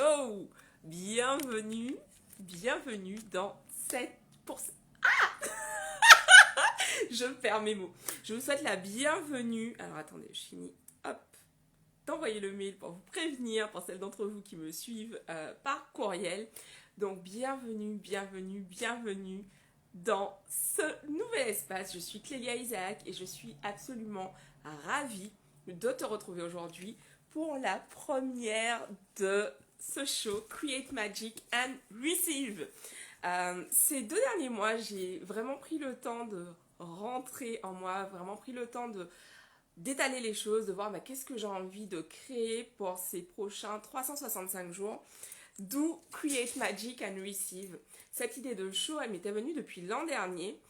Hello! Bienvenue dans cette... Je perds mes mots. Je vous souhaite la bienvenue. Alors attendez, je finis, hop, d'envoyer le mail pour vous prévenir, pour celles d'entre vous qui me suivent par courriel. Donc bienvenue dans ce nouvel espace. Je suis Clélia Isaac et je suis absolument ravie de te retrouver aujourd'hui pour la première de ce show Create Magic and Receive. Ces 2 derniers mois, j'ai vraiment pris le temps de rentrer en moi, vraiment pris le temps d'étaler les choses, de voir qu'est-ce que j'ai envie de créer pour ces prochains 365 jours, d'où Create Magic and Receive. Cette idée de show, elle m'était venue depuis l'an dernier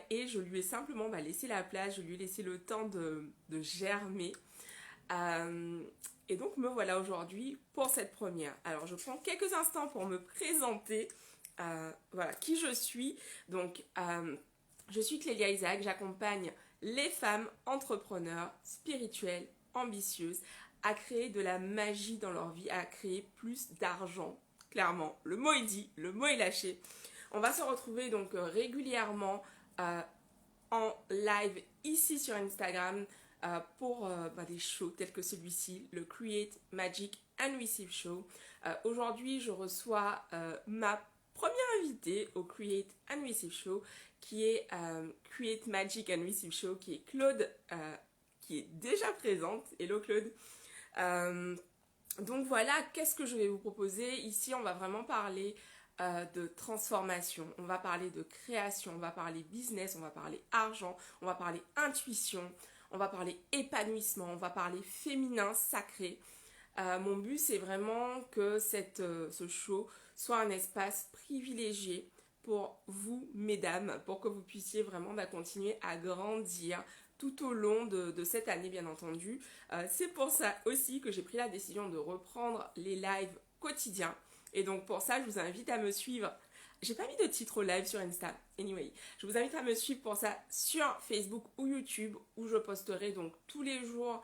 et je lui ai simplement laissé la place, je lui ai laissé le temps de germer. Et donc me voilà aujourd'hui pour cette première. Alors je prends quelques instants pour me présenter. Voilà qui je suis. Donc je suis Clélia Isaac, j'accompagne les femmes entrepreneurs, spirituelles, ambitieuses à créer de la magie dans leur vie, à créer plus d'argent. Clairement, le mot est dit, le mot est lâché. On va se retrouver donc régulièrement en live ici sur Instagram pour des shows tels que celui-ci, le Create Magic and Receive Show. Aujourd'hui, je reçois ma première invitée au Create and Receive Show, qui est Create Magic and Receive Show, qui est Claude, qui est déjà présente. Hello Claude. Donc voilà, qu'est-ce que je vais vous proposer? Ici, on va vraiment parler de transformation, on va parler de création, on va parler business, on va parler argent, on va parler intuition, on va parler épanouissement, on va parler féminin sacré. Mon but, c'est vraiment que ce show soit un espace privilégié pour vous, mesdames, pour que vous puissiez vraiment continuer à grandir tout au long de cette année, bien entendu. C'est pour ça aussi que j'ai pris la décision de reprendre les lives quotidiens. Et donc pour ça, je vous invite à me suivre. J'ai pas mis de titre au live sur Insta. Anyway, je vous invite à me suivre pour ça sur Facebook ou YouTube, où je posterai donc tous les jours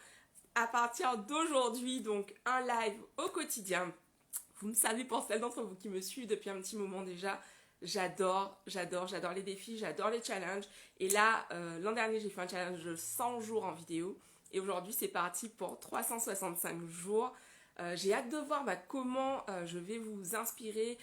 à partir d'aujourd'hui, donc un live au quotidien. Vous me savez, pour celles d'entre vous qui me suivent depuis un petit moment déjà, j'adore les défis, j'adore les challenges. Et là, l'an dernier, j'ai fait un challenge de 100 jours en vidéo. Et aujourd'hui, c'est parti pour 365 jours. J'ai hâte de voir comment je vais vous inspirer,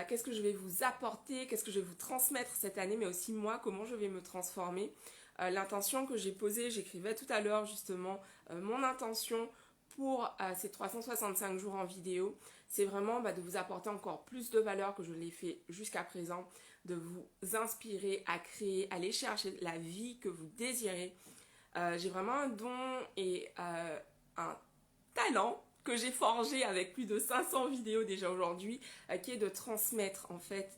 qu'est-ce que je vais vous apporter, qu'est-ce que je vais vous transmettre cette année, mais aussi moi, comment je vais me transformer. L'intention que j'ai posée, j'écrivais tout à l'heure justement, mon intention pour ces 365 jours en vidéo, c'est vraiment de vous apporter encore plus de valeur que je l'ai fait jusqu'à présent, de vous inspirer à créer, à aller chercher la vie que vous désirez. J'ai vraiment un don et un talent que j'ai forgé avec plus de 500 vidéos déjà aujourd'hui, qui est de transmettre en fait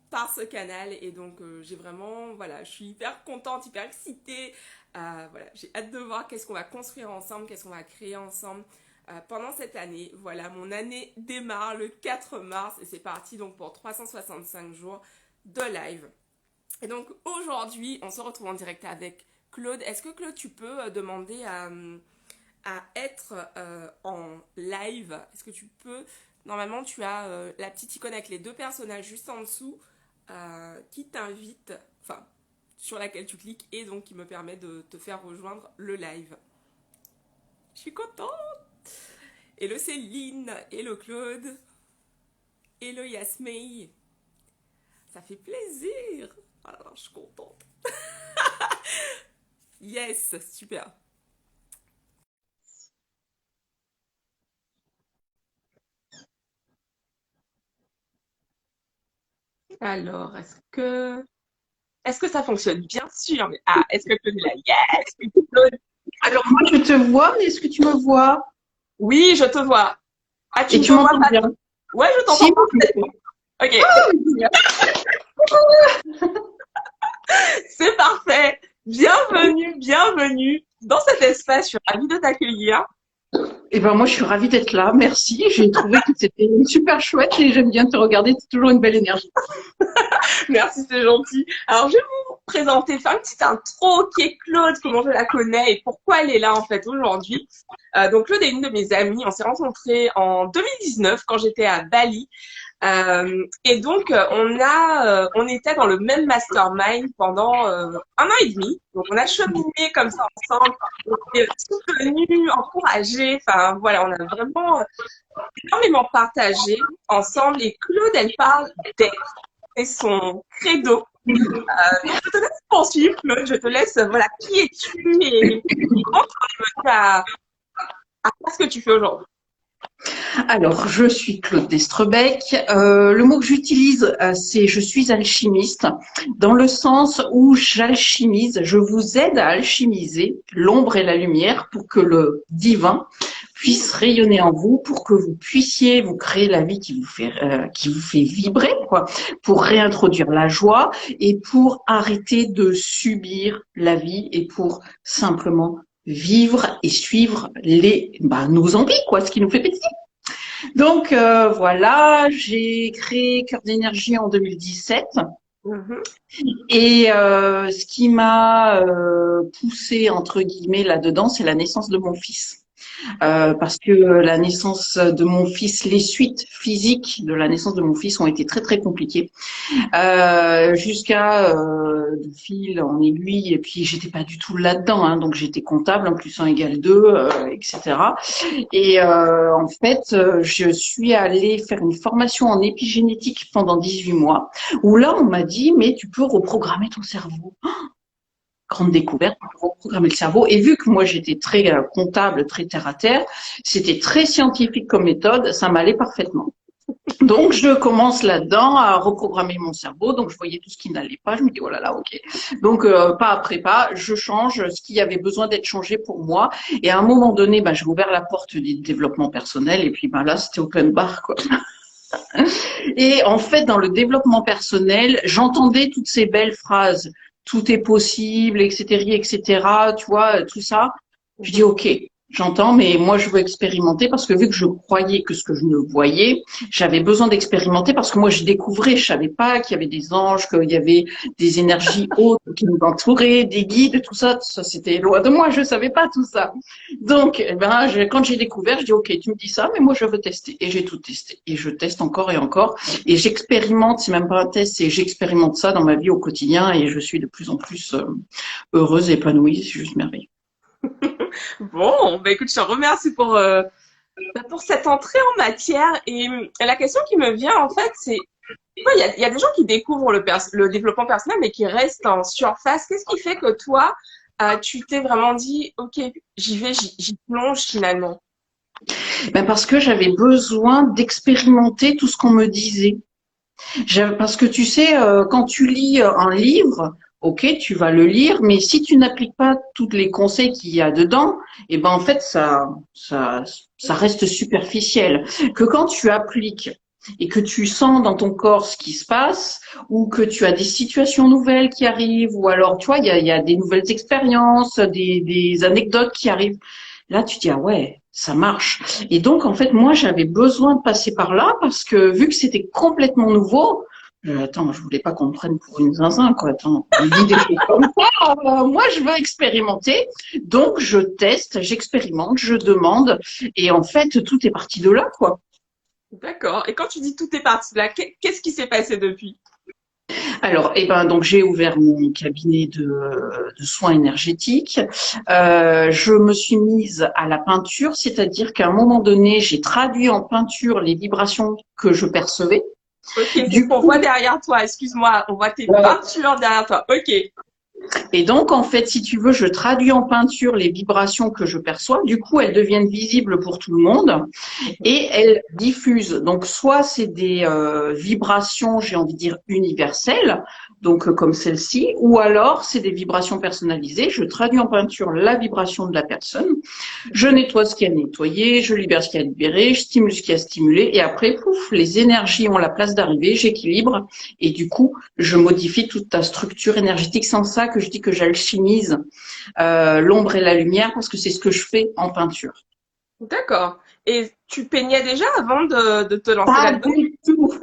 par ce canal. Et donc j'ai vraiment, je suis hyper contente, hyper excitée. J'ai hâte de voir qu'est-ce qu'on va construire ensemble, qu'est-ce qu'on va créer ensemble pendant cette année. Voilà, mon année démarre le 4 mars et c'est parti donc pour 365 jours de live. Et donc aujourd'hui, on se retrouve en direct avec Claude. Est-ce que Claude, tu peux demander à être en live? Est-ce que tu peux... Normalement, tu as la petite icône avec les 2 personnages juste en dessous qui t'invite, sur laquelle tu cliques et donc qui me permet de te faire rejoindre le live. Je suis contente. Hello Céline, hello Claude, hello Yasmei. Ça fait plaisir. Alors, je suis contente. Yes, super. Alors, est-ce que ça fonctionne? Bien sûr, mais est-ce que Claude est là? Yes! Claude. Alors moi je te vois, mais est-ce que tu me vois? Oui, je te vois. Ah, tu Et me tu vois m'entends pas? bien? Ouais, je Si, t'entends parfaitement. Ok, c'est parfait. Bienvenue dans cet espace. Je suis ravie de t'accueillir. et ben moi je suis ravie d'être là, merci. J'ai trouvé que c'était super chouette et j'aime bien te regarder, c'est toujours une belle énergie. Merci, c'est gentil. Alors, je vais présenter, faire une petite intro, qui est Claude, comment je la connais et pourquoi elle est là en fait aujourd'hui. Donc Claude est une de mes amies, on s'est rencontrés en 2019 quand j'étais à Bali. Et donc on était dans le même mastermind pendant 1 an et demi. Donc on a cheminé comme ça ensemble, on s'est soutenus, encouragés. Enfin voilà, on a vraiment énormément partagé ensemble. Et Claude, elle parle d'être, c'est son credo. Donc je te laisse poursuivre, Claude. Je te laisse, voilà, qui es-tu et comment tu es venu à faire ce que tu fais aujourd'hui. Alors, je suis Claude Destrebec. Le mot que j'utilise, c'est je suis alchimiste, dans le sens où j'alchimise, je vous aide à alchimiser l'ombre et la lumière pour que le divin puisse rayonner en vous, pour que vous puissiez vous créer la vie qui vous fait vibrer, quoi, pour réintroduire la joie et pour arrêter de subir la vie et pour simplement vivre et suivre nos envies, quoi, ce qui nous fait plaisir. Donc voilà, j'ai créé Cœur d'énergie en 2017 Mhm. et ce qui m'a poussé entre guillemets là-dedans, c'est la naissance de mon fils. Parce que la naissance de mon fils, les suites physiques de la naissance de mon fils ont été très très compliquées. Jusqu'à de fil en aiguille, et puis j'étais pas du tout là-dedans, hein, donc j'étais comptable, 1 + 1 = 2, etc. Et en fait, je suis allée faire une formation en épigénétique pendant 18 mois, où là on m'a dit mais tu peux reprogrammer ton cerveau. Grande découverte, reprogrammer le cerveau. Et vu que moi j'étais très comptable, très terre à terre, c'était très scientifique comme méthode, ça m'allait parfaitement. Donc, je commence là-dedans à reprogrammer mon cerveau. Donc, je voyais tout ce qui n'allait pas. Je me dis, oh là là, ok. Donc, pas après pas, je change ce qui avait besoin d'être changé pour moi. Et à un moment donné, j'ai ouvert la porte du développement personnel. Et puis, là, c'était open bar, quoi. Et en fait, dans le développement personnel, j'entendais toutes ces belles phrases. Tout est possible, etc., etc. Tu vois, tout ça. Je dis, ok, j'entends, mais moi, je veux expérimenter parce que vu que je croyais que ce que je ne voyais, j'avais besoin d'expérimenter parce que moi, je découvrais, je savais pas qu'il y avait des anges, qu'il y avait des énergies hautes qui nous entouraient, des guides, tout ça, c'était loin de moi, je savais pas tout ça. Donc, quand j'ai découvert, je dis, ok, tu me dis ça, mais moi, je veux tester. Et j'ai tout testé. Et je teste encore et encore. Et j'expérimente, c'est même pas un test, c'est j'expérimente ça dans ma vie au quotidien et je suis de plus en plus heureuse, épanouie, c'est juste merveilleux. Bon, bah écoute, je te remercie pour cette entrée en matière. Et la question qui me vient, en fait, c'est, il y a des gens qui découvrent le développement personnel, mais qui restent en surface. Qu'est-ce qui fait que toi, tu t'es vraiment dit, OK, j'y vais, j'y plonge finalement? Parce que j'avais besoin d'expérimenter tout ce qu'on me disait. Parce que tu sais, quand tu lis un livre, ok, tu vas le lire, mais si tu n'appliques pas tous les conseils qu'il y a dedans, en fait, ça reste superficiel. Que quand tu appliques et que tu sens dans ton corps ce qui se passe, ou que tu as des situations nouvelles qui arrivent, ou alors, tu vois, il y a des nouvelles expériences, des anecdotes qui arrivent. Là, tu dis, ah ouais, ça marche. Et donc, en fait, moi, j'avais besoin de passer par là parce que vu que c'était complètement nouveau, attends, je voulais pas qu'on me prenne pour une zinzin, quoi. Attends, on dit des choses comme ça. Moi, je veux expérimenter. Donc, je teste, j'expérimente, je demande. Et en fait, tout est parti de là, quoi. D'accord. Et quand tu dis tout est parti de là, qu'est-ce qui s'est passé depuis? Alors, donc j'ai ouvert mon cabinet de soins énergétiques. Je me suis mise à la peinture, c'est-à-dire qu'à un moment donné, j'ai traduit en peinture les vibrations que je percevais. Ok, c'est ce Du qu'on coup, voit derrière toi. Excuse-moi, on voit tes peintures derrière toi. Ok. et donc, en fait, si tu veux, je traduis en peinture les vibrations que je perçois. Du coup, elles deviennent visibles pour tout le monde et elles diffusent. Donc, soit c'est des vibrations, j'ai envie de dire, universelles, donc comme celle-ci, ou alors c'est des vibrations personnalisées. Je traduis en peinture la vibration de la personne. Je nettoie ce qu'il y a nettoyé, je libère ce qu'il y a libéré, je stimule ce qu'il y a stimulé, et après, pouf, les énergies ont la place d'arriver, j'équilibre, et du coup, je modifie toute ta structure énergétique. Sans ça que je dis que j'alchimise l'ombre et la lumière, parce que c'est ce que je fais en peinture. D'accord. Et tu peignais déjà avant de te lancer Pas là-dedans? du tout.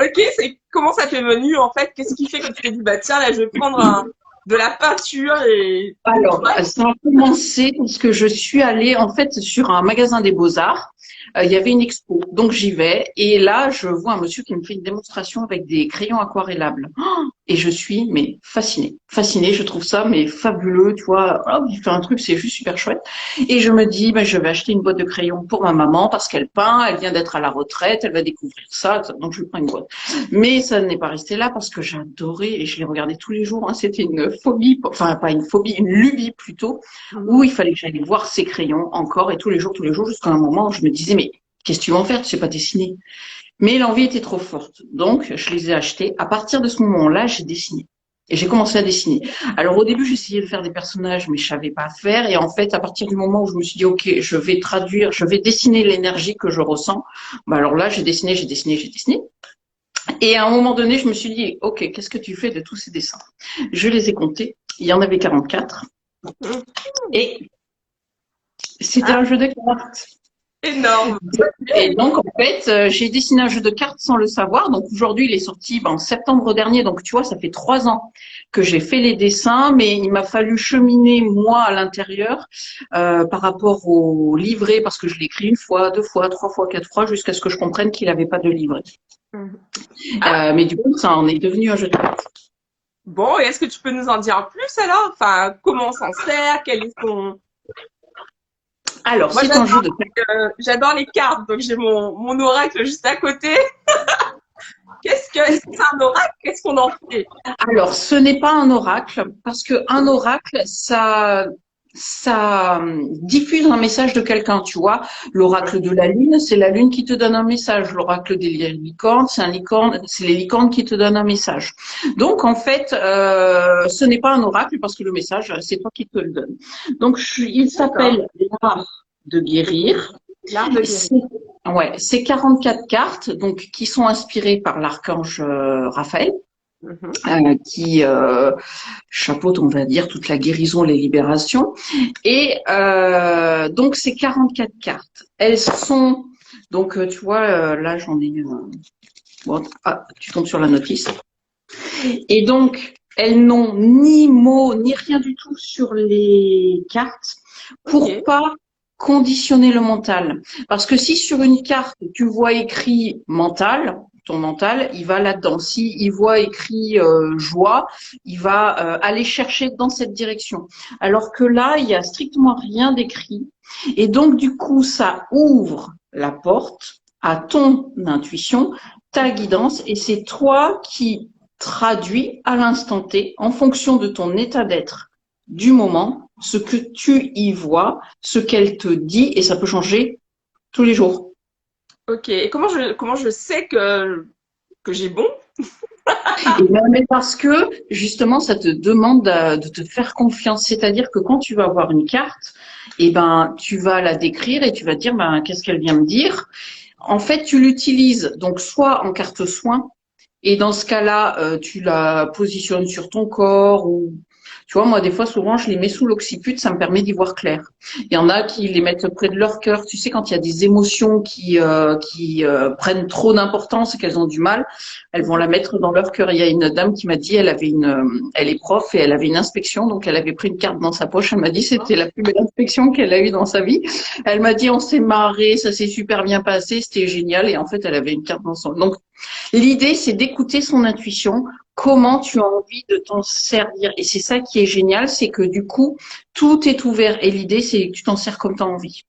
Ok, c'est comment ça t'est venu en fait? Qu'est-ce qui fait que tu t'es dit bah tiens là je vais prendre de la peinture et Alors, ça a commencé parce que je suis allée en fait sur un magasin des Beaux-Arts. Il y avait une expo, donc j'y vais et là je vois un monsieur qui me fait une démonstration avec des crayons aquarellables. Et je suis mais fascinée, fascinée. Je trouve ça mais fabuleux, tu vois. Oh, il fait un truc, c'est juste super chouette. Et je me dis, ben je vais acheter une boîte de crayons pour ma maman parce qu'elle peint, elle vient d'être à la retraite, elle va découvrir ça, donc je prends une boîte. Mais ça n'est pas resté là parce que j'adorais et je les regardais tous les jours. Hein. C'était une phobie, enfin pas une phobie, une lubie plutôt, où il fallait que j'aille voir ces crayons encore et tous les jours, jusqu'à un moment où je me disais, mais qu'est-ce que tu vas en faire? Tu sais pas dessiner. Mais l'envie était trop forte. Donc, je les ai achetés. À partir de ce moment-là, j'ai dessiné. Et j'ai commencé à dessiner. Alors, au début, j'essayais de faire des personnages, mais je savais pas faire. Et en fait, à partir du moment où je me suis dit, OK, je vais traduire, je vais dessiner l'énergie que je ressens, bah alors là, j'ai dessiné, j'ai dessiné, j'ai dessiné. Et à un moment donné, je me suis dit, OK, qu'est-ce que tu fais de tous ces dessins? Je les ai comptés. Il y en avait 44. Et c'était un jeu de cartes. énorme. Et donc, en fait, j'ai dessiné un jeu de cartes sans le savoir. Donc, aujourd'hui, il est sorti en septembre dernier. Donc, tu vois, ça fait 3 ans que j'ai fait les dessins, mais il m'a fallu cheminer, moi, à l'intérieur, par rapport au livret, parce que je l'ai écrit une fois, 2 fois, 3 fois, 4 fois, jusqu'à ce que je comprenne qu'il n'avait pas de livret. Mais du coup, ça en est devenu un jeu de cartes. Bon, et est-ce que tu peux nous en dire plus alors? Enfin, comment on s'en sert? Quel est son... Alors, Moi, c'est un jeu de cartes. j'adore les cartes, donc j'ai mon oracle juste à côté. Est-ce que c'est un oracle? Qu'est-ce qu'on en fait? Alors, ce n'est pas un oracle, parce que un oracle, ça diffuse un message de quelqu'un, tu vois. L'oracle de la lune, c'est la lune qui te donne un message. L'oracle des licornes, c'est les licornes qui te donnent un message. Donc, en fait, ce n'est pas un oracle parce que le message, c'est toi qui te le donne. Donc, il s'appelle l'art de guérir. L'art de guérir. Ouais, c'est 44 cartes, donc qui sont inspirées par l'archange Raphaël. Qui chapeaute, on va dire, toute la guérison, les libérations. Et donc, ces 44 cartes, elles sont, donc tu vois, là j'en ai, bon, tu tombes sur la notice. Et donc, elles n'ont ni mots, ni rien du tout sur les cartes pour pas conditionner le mental. Parce que si sur une carte, tu vois écrit mental, ton mental, il va là-dedans. Si il voit écrit joie, il va aller chercher dans cette direction. Alors que là, il y a strictement rien d'écrit. Et donc, du coup, ça ouvre la porte à ton intuition, ta guidance, et c'est toi qui traduis à l'instant T, en fonction de ton état d'être du moment, ce que tu y vois, ce qu'elle te dit, et ça peut changer tous les jours. Ok. Et comment je sais que j'ai bon? Mais parce que justement, ça te demande de te faire confiance. C'est-à-dire que quand tu vas voir une carte, eh ben, tu vas la décrire et tu vas te dire, ben, qu'est-ce qu'elle vient me dire? En fait, tu l'utilises donc soit en carte soin, et dans ce cas-là, tu la positionnes sur ton corps ou tu vois, moi, des fois, souvent, je les mets sous l'occiput, ça me permet d'y voir clair. Il y en a qui les mettent près de leur cœur. Tu sais, quand il y a des émotions qui prennent trop d'importance et qu'elles ont du mal, elles vont la mettre dans leur cœur. Il y a une dame qui m'a dit, elle est prof et elle avait une inspection, donc elle avait pris une carte dans sa poche. Elle m'a dit, c'était la plus belle inspection qu'elle a eue dans sa vie. Elle m'a dit, on s'est marré, ça s'est super bien passé, c'était génial. Et en fait, elle avait une carte dans son. Donc, l'idée, c'est d'écouter son intuition, comment tu as envie de t'en servir. Et c'est ça qui est génial, c'est que du coup, tout est ouvert. Et l'idée, c'est que tu t'en sers comme tu as envie.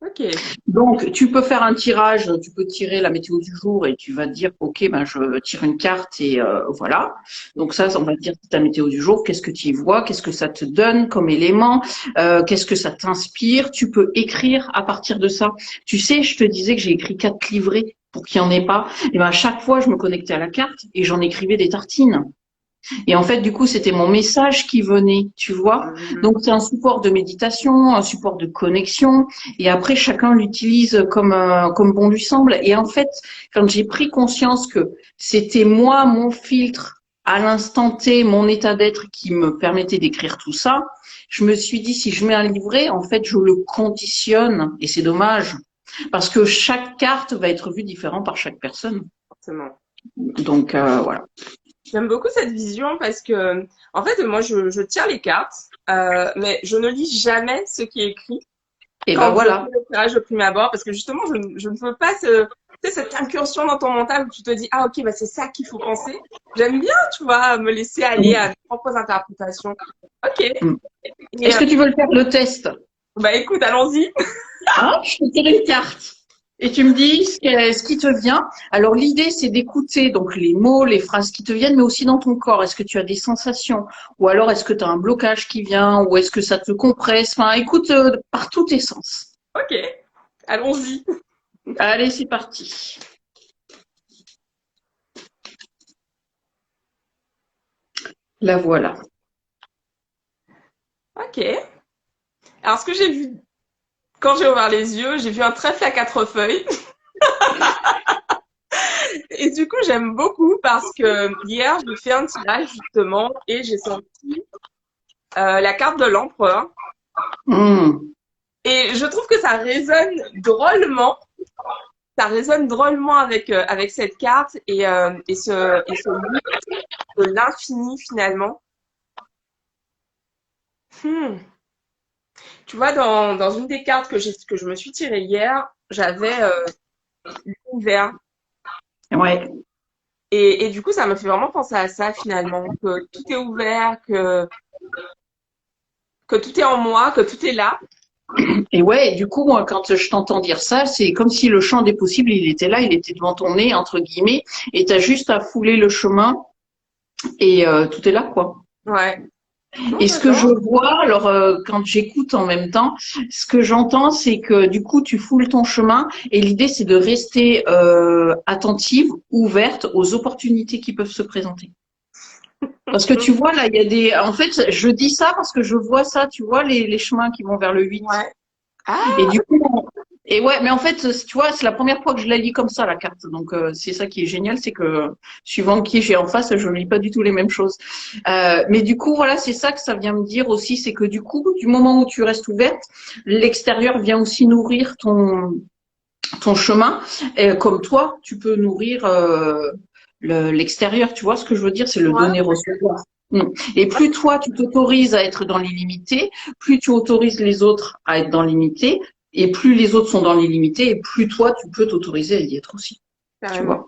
Ok. Donc, tu peux faire un tirage, tu peux tirer la météo du jour et tu vas te dire, OK, ben, je tire une carte et voilà. Donc ça, on va te dire ta météo du jour, qu'est-ce que tu y vois, qu'est-ce que ça te donne comme élément, qu'est-ce que ça t'inspire. Tu peux écrire à partir de ça. Tu sais, je te disais que j'ai écrit 4 livrets pour qu'il n'y en ait pas. Et ben, à chaque fois, je me connectais à la carte et j'en écrivais des tartines. Et en fait, du coup, c'était mon message qui venait, tu vois. Donc, c'est un support de méditation, un support de connexion. Et après, chacun l'utilise comme bon lui semble. Et en fait, quand j'ai pris conscience que c'était moi, mon filtre, à l'instant T, mon état d'être qui me permettait d'écrire tout ça, je me suis dit, si je mets un livret, en fait, je le conditionne. Et c'est dommage. Parce que chaque carte va être vue différent par chaque personne. Forcément. Donc voilà. J'aime beaucoup cette vision parce que, en fait, moi, je tire les cartes, mais je ne lis jamais ce qui est écrit Et ben quand je voilà. fais le tirage de prime abord parce que justement, je ne veux pas tu sais, cette incursion dans ton mental où tu te dis, ah, ok, bah, c'est ça qu'il faut penser. J'aime bien, tu vois, me laisser aller à mes propres interprétations. Ok. Mm. Et, Est-ce que tu veux le faire le test? bah, écoute, allons-y. Ah, je te tire une carte. Et tu me dis ce qui te vient. Alors l'idée, c'est d'écouter donc les mots, les phrases qui te viennent, mais aussi dans ton corps. Est-ce que tu as des sensations? Ou alors est-ce que tu as un blocage qui vient? Ou est-ce que ça te compresse? Enfin, écoute par tous tes sens. Ok. Allons-y. Allez, c'est parti. La voilà. Ok. Alors, ce que j'ai vu quand j'ai ouvert les yeux, j'ai vu un trèfle à quatre feuilles. Et du coup, j'aime beaucoup parce que hier, j'ai fait un tirage justement et j'ai senti la carte de l'empereur. Hmm. Et je trouve que ça résonne drôlement avec cette carte et ce mythe de l'infini finalement. Hmm. Tu vois, dans une des cartes que je me suis tirée hier, j'avais l'univers. Ouais. Et du coup, ça me fait vraiment penser à ça finalement, que tout est ouvert, que tout est en moi, que tout est là. Et ouais, et du coup, moi, quand je t'entends dire ça, c'est comme si le champ des possibles, il était là, il était devant ton nez, entre guillemets, et t'as juste à fouler le chemin et tout est là, quoi. Ouais. Non, Et ce que je j'adore. vois, alors quand j'écoute en même temps, ce que j'entends, c'est que du coup, tu foules ton chemin et l'idée, c'est de rester attentive, ouverte aux opportunités qui peuvent se présenter. Parce que tu vois, là, il y a des... En fait, je dis ça parce que je vois ça, tu vois, les chemins qui vont vers le 8. Ouais. Et Ah, du coup, et ouais, mais en fait, tu vois, c'est la première fois que je la lis comme ça, la carte. Donc, c'est ça qui est génial, c'est que suivant qui j'ai en face, je lis pas du tout les mêmes choses. Mais du coup, voilà, c'est ça que ça vient me dire aussi, c'est que du coup, du moment où tu restes ouverte, l'extérieur vient aussi nourrir ton chemin. Et comme toi, tu peux nourrir l'extérieur. Tu vois ce que je veux dire? C'est le ouais. donner-recevoir. Mm. Et plus toi, tu t'autorises à être dans l'illimité, plus tu autorises les autres à être dans l'illimité, et plus les autres sont dans l'illimité, et plus toi, tu peux t'autoriser à y être aussi. Tu vois? Carrément.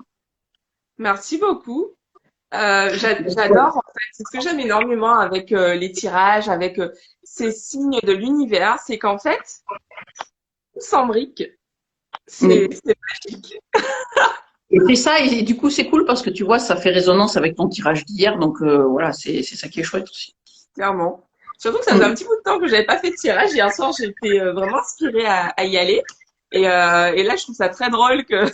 Merci beaucoup. Donc, voilà. J'adore, en fait. C'est ce que j'aime énormément avec les tirages, avec ces signes de l'univers, c'est qu'en fait, tout s'embrique. Mm. C'est magique, Et c'est ça, et du coup, c'est cool parce que tu vois, ça fait résonance avec ton tirage d'hier, donc voilà, c'est ça qui est chouette aussi. clairement. Surtout que ça faisait un Mm. petit bout de temps que j'avais pas fait de tirage. Hier soir, j'étais vraiment inspirée à y aller. Et là, je trouve ça très drôle que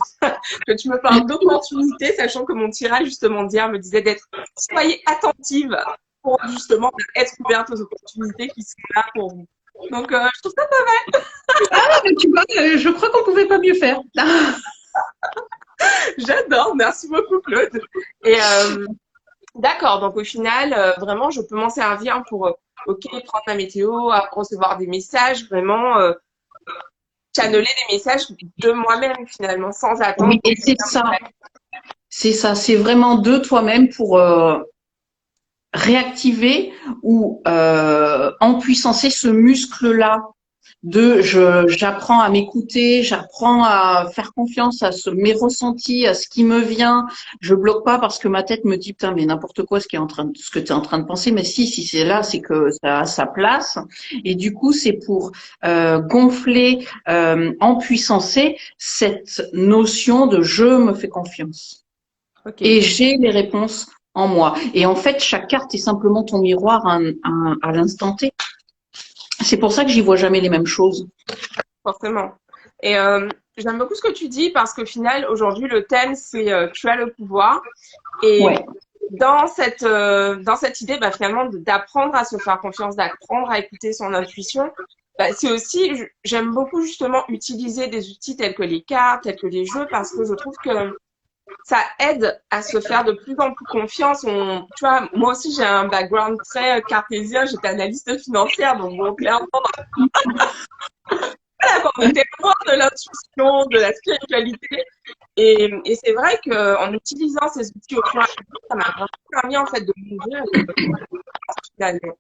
tu me parles d'opportunités, sachant que mon tirage, justement, d'hier me disait d'être, soyez attentive pour justement être ouverte aux opportunités qui sont là pour vous. Donc, je trouve ça pas Ah, mais tu vois, je crois qu'on pouvait pas mieux faire. mal. J'adore. Merci beaucoup, Claude. Et d'accord. Donc, au final, vraiment, je peux m'en servir pour, OK, prendre ma météo, recevoir des messages, vraiment, channeler des messages de moi-même, finalement, sans attendre Oui, que et c'est quelqu'un me ça. fasse. C'est ça, c'est vraiment de toi-même pour réactiver ou empuissancer ce muscle-là de j'apprends à m'écouter, j'apprends à faire confiance à mes ressentis, à ce qui me vient. Je bloque pas parce que ma tête me dit putain mais n'importe quoi ce que tu es en train de penser, mais si c'est là, c'est que ça a sa place. Et du coup, c'est pour gonfler, empuissancer cette notion de je me fais confiance et OK. j'ai les réponses en moi. Et en fait, chaque carte est simplement ton miroir à l'instant T. C'est pour ça que j'y vois jamais les mêmes choses. Forcément. Et j'aime beaucoup ce que tu dis parce qu'au final, aujourd'hui, le thème, c'est tu as le pouvoir. Et Ouais. dans cette idée, bah, finalement, d'apprendre à se faire confiance, d'apprendre à écouter son intuition, bah, c'est aussi, j'aime beaucoup justement utiliser des outils tels que les cartes, tels que les jeux, parce que je trouve que ça aide à se faire de plus en plus confiance. Tu vois, moi aussi, j'ai un background très cartésien, j'étais analyste financière, donc bon, clairement, voilà, quoi, on était loin de l'intuition, de la spiritualité. Et c'est vrai qu'en utilisant ces outils au fur et à mesure, ça m'a vraiment permis en fait de m'ouvrir et de finalement.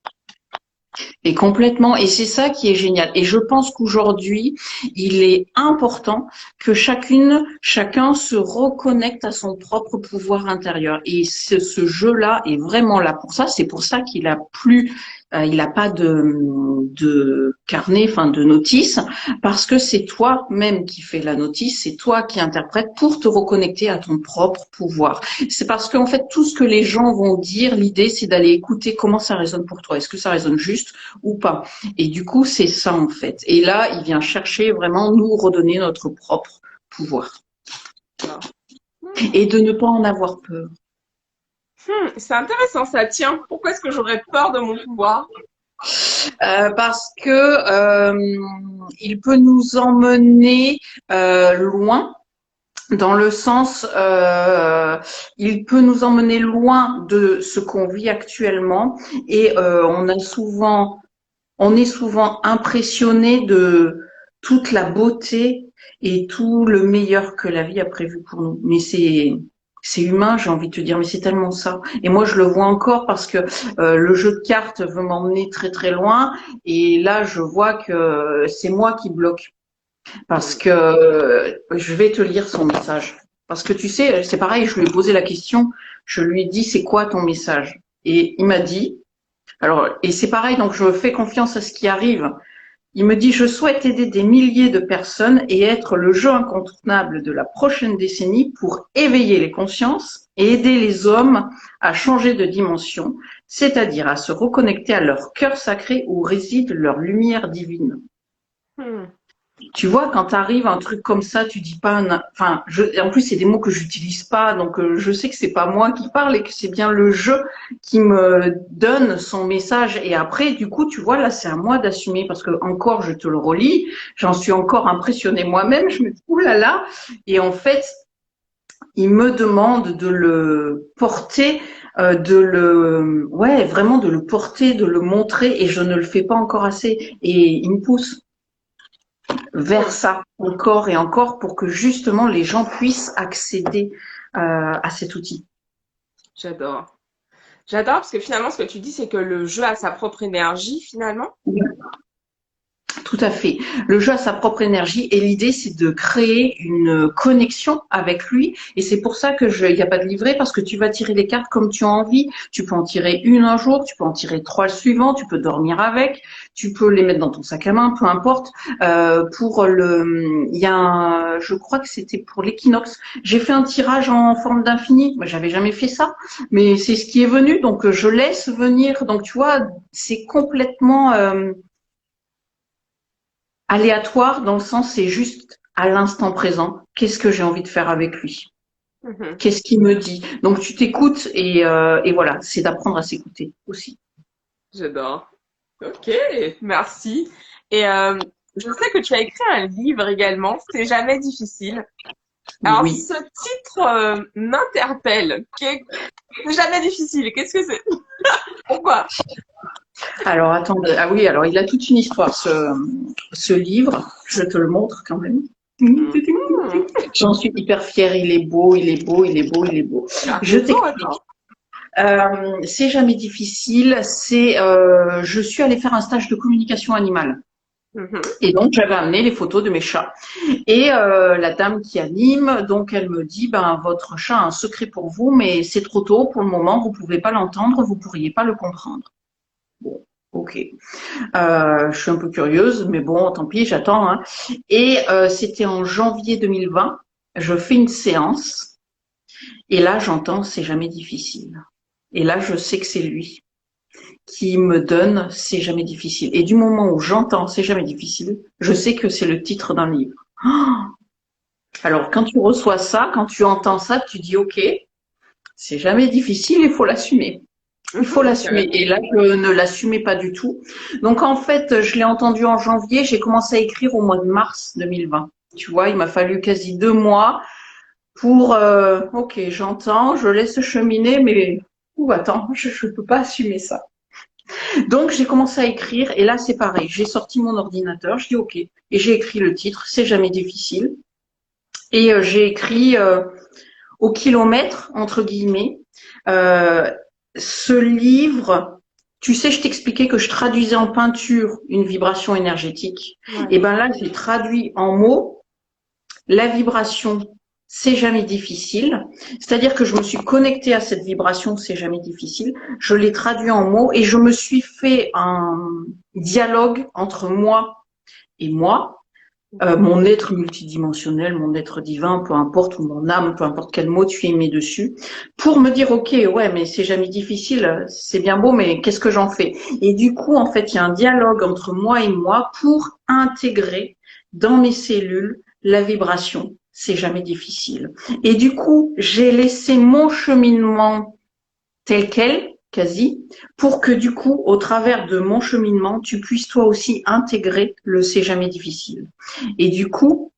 Et complètement, et c'est ça qui est génial. Et je pense qu'aujourd'hui, il est important que chacun se reconnecte à son propre pouvoir intérieur. Et ce jeu-là est vraiment là pour ça. C'est pour ça qu'il a plus, il n'a pas de carnet, enfin de notice, parce que c'est toi-même qui fais la notice, c'est toi qui interprètes pour te reconnecter à ton propre pouvoir. C'est parce qu'en fait, tout ce que les gens vont dire, l'idée, c'est d'aller écouter comment ça résonne pour toi. Est-ce que ça résonne juste ou pas? Et du coup, c'est ça en fait. Et là, il vient chercher vraiment nous redonner notre propre pouvoir et de ne pas en avoir peur. C'est intéressant ça. Tiens, pourquoi est-ce que j'aurais peur de mon pouvoir? Parce que il peut nous emmener loin. Dans le sens, il peut nous emmener loin de ce qu'on vit actuellement et on est souvent impressionné de toute la beauté et tout le meilleur que la vie a prévu pour nous. Mais c'est humain, j'ai envie de te dire, mais c'est tellement ça. Et moi, je le vois encore parce que le jeu de cartes veut m'emmener très très loin. Et là, je vois que c'est moi qui bloque parce que je vais te lire son message. Parce que tu sais, c'est pareil, je lui ai posé la question, je lui ai dit, c'est quoi ton message? Et il m'a dit, alors, et c'est pareil, donc je fais confiance à ce qui arrive. Il me dit, je souhaite aider des milliers de personnes et être le jeu incontournable de la prochaine décennie pour éveiller les consciences et aider les hommes à changer de dimension, c'est-à-dire à se reconnecter à leur cœur sacré où réside leur lumière divine. Hmm. Tu vois, quand tu arrives à un truc comme ça, tu dis pas, enfin, en plus c'est des mots que j'utilise pas, donc je sais que c'est pas moi qui parle et que c'est bien le jeu qui me donne son message. Et après, du coup, tu vois, là, c'est à moi d'assumer parce que encore, je te le relis, j'en suis encore impressionnée moi-même. Je me dis, ouh là là. Et en fait, il me demande de le porter, ouais, vraiment de le porter, de le montrer, et je ne le fais pas encore assez. Et il me pousse vers ça encore et encore pour que justement les gens puissent accéder à cet outil. J'adore. J'adore parce que finalement, ce que tu dis, c'est que le jeu a sa propre énergie finalement. Tout à fait. Le jeu a sa propre énergie et l'idée c'est de créer une connexion avec lui et c'est pour ça que il n'y a pas de livret parce que tu vas tirer les cartes comme tu as envie. Tu peux en tirer une un jour, tu peux en tirer trois le suivant, tu peux dormir avec, tu peux les mettre dans ton sac à main, peu importe. Je crois que c'était pour l'équinoxe. J'ai fait un tirage en forme d'infini. Moi, j'avais jamais fait ça, mais c'est ce qui est venu, donc je laisse venir. Donc tu vois, c'est complètement aléatoire dans le sens c'est juste à l'instant présent. Qu'est-ce que j'ai envie de faire avec lui? Mhm. Qu'est-ce qu'il me dit? Donc tu t'écoutes et voilà, c'est d'apprendre à s'écouter aussi. J'adore. Ok, merci. Et je sais que tu as écrit un livre également, C'est jamais difficile. Alors Oui. ce titre m'interpelle. C'est jamais difficile. Qu'est-ce que c'est? Pourquoi? Alors attendez, ah oui, alors il a toute une histoire ce livre. Je te le montre quand même. Mhm. J'en suis hyper fière. Il est beau, il est beau, il est beau, il est beau. Ah, Je c'est beau, t'explique. attends. C'est jamais difficile. Je suis allée faire un stage de communication animale. Mhm. Et donc, j'avais amené les photos de mes chats. Et la dame qui anime, donc elle me dit, ben votre chat a un secret pour vous, mais c'est trop tôt pour le moment, vous pouvez pas l'entendre, vous pourriez pas le comprendre. Bon, ok. Je suis un peu curieuse, mais bon, tant pis, j'attends. Hein. Et c'était en janvier 2020. Je fais une séance et là, j'entends, c'est jamais difficile. Et là, je sais que c'est lui qui me donne C'est jamais difficile. Et du moment où j'entends C'est jamais difficile, je sais que c'est le titre d'un livre. Alors, quand tu reçois ça, quand tu entends ça, tu dis, OK, c'est jamais difficile, il faut l'assumer. Il faut Mhm. l'assumer. Et là, je ne l'assumais pas du tout. Donc, en fait, je l'ai entendu en janvier, j'ai commencé à écrire au mois de mars 2020. Tu vois, il m'a fallu quasi 2 mois pour, OK, j'entends, je laisse cheminer, mais, attends, je peux pas assumer ça. Donc, j'ai commencé à écrire, et là, c'est pareil. J'ai sorti mon ordinateur, je dis OK, et j'ai écrit le titre, C'est jamais difficile. Et j'ai écrit au kilomètre, entre guillemets. Euh, Ce livre, tu sais, je t'expliquais que je traduisais en peinture une vibration énergétique. Ouais. Et ben là, j'ai traduit en mots la vibration. C'est jamais difficile. C'est-à-dire que je me suis connectée à cette vibration, c'est jamais difficile. Je l'ai traduit en mots et je me suis fait un dialogue entre moi et moi, mon être multidimensionnel, mon être divin, peu importe, ou mon âme, peu importe quel mot tu y mets dessus, pour me dire, ok, ouais, mais c'est jamais difficile, c'est bien beau, mais qu'est-ce que j'en fais? Et du coup, en fait, il y a un dialogue entre moi et moi pour intégrer dans mes cellules la vibration. C'est jamais difficile. Et du coup, j'ai laissé mon cheminement tel quel, quasi, pour que du coup, au travers de mon cheminement, tu puisses toi aussi intégrer le c'est jamais difficile. Et du coup,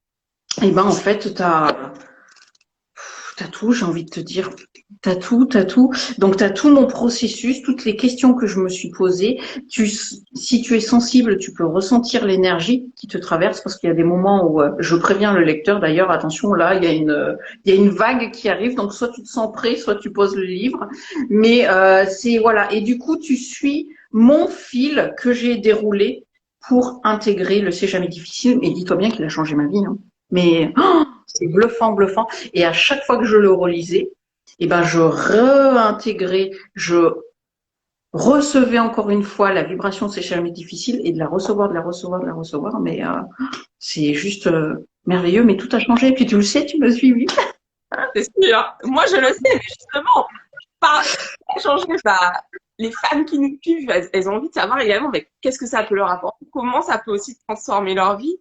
eh ben en fait, t'as tout, j'ai envie de te dire, t'as tout, t'as tout. Donc t'as tout mon processus, toutes les questions que je me suis posées. Si tu es sensible, tu peux ressentir l'énergie qui te traverse parce qu'il y a des moments où je préviens le lecteur d'ailleurs, attention, là il y a une vague qui arrive, donc soit tu te sens prêt, soit tu poses le livre. Mais c'est voilà. Et du coup, tu suis mon fil que j'ai déroulé pour intégrer le c'est jamais difficile. Et dis-toi bien qu'il a changé ma vie. Hein. Mais oh, c'est bluffant, bluffant. Et à chaque fois que je le relisais, eh ben, je réintégrais, je recevais encore une fois la vibration, c'est jamais difficile, et de la recevoir, de la recevoir, de la recevoir. Mais c'est juste merveilleux, mais tout a changé. Et puis tu le sais, tu me suivi. C'est sûr. Moi, je le sais, mais justement, par changer, bah, les femmes qui nous suivent, elles ont envie de savoir également, mais qu'est-ce que ça peut leur apporter? Comment ça peut aussi transformer leur vie?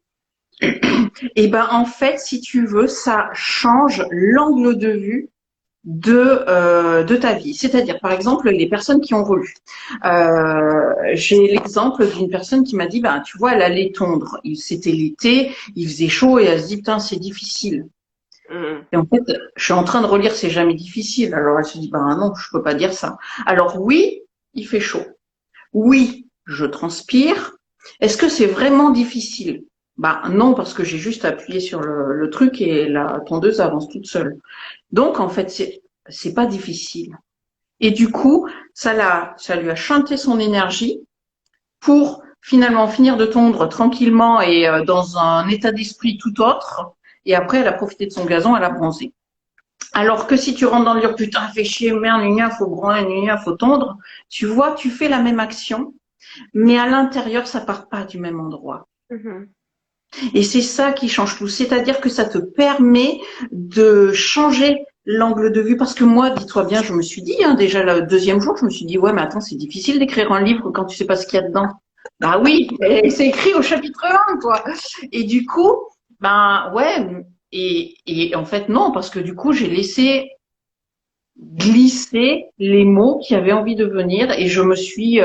Et ben en fait, si tu veux, ça change l'angle de vue de ta vie. C'est-à-dire, par exemple, les personnes qui ont relu. J'ai l'exemple d'une personne qui m'a dit, ben, tu vois, elle allait tondre. C'était l'été, il faisait chaud et elle se dit, putain, c'est difficile. Mmh. Et en fait, je suis en train de relire C'est jamais difficile. Alors elle se dit, ben non, je peux pas dire ça. Alors oui, il fait chaud. Oui, je transpire. Est-ce que c'est vraiment difficile? Bah non, parce que j'ai juste appuyé sur le truc et la tondeuse avance toute seule. Donc en fait, c'est pas difficile. Et du coup, ça lui a chanté son énergie pour finalement finir de tondre tranquillement et dans un état d'esprit tout autre. Et après, elle a profité de son gazon, elle a bronzé. Alors que si tu rentres dans le dur, putain, fait chier, merde, faut bronzer, faut tondre, tu vois, tu fais la même action, mais à l'intérieur, ça part pas du même endroit. Mmh. Et c'est ça qui change tout. C'est-à-dire que ça te permet de changer l'angle de vue. Parce que moi, dis-toi bien, je me suis dit, hein, déjà le deuxième jour, je me suis dit, ouais, mais attends, c'est difficile d'écrire un livre quand tu sais pas ce qu'il y a dedans. Bah oui, c'est écrit au chapitre 1, quoi. Et du coup, ben ouais, et en fait, non, parce que du coup, j'ai laissé glisser les mots qui avaient envie de venir et je me suis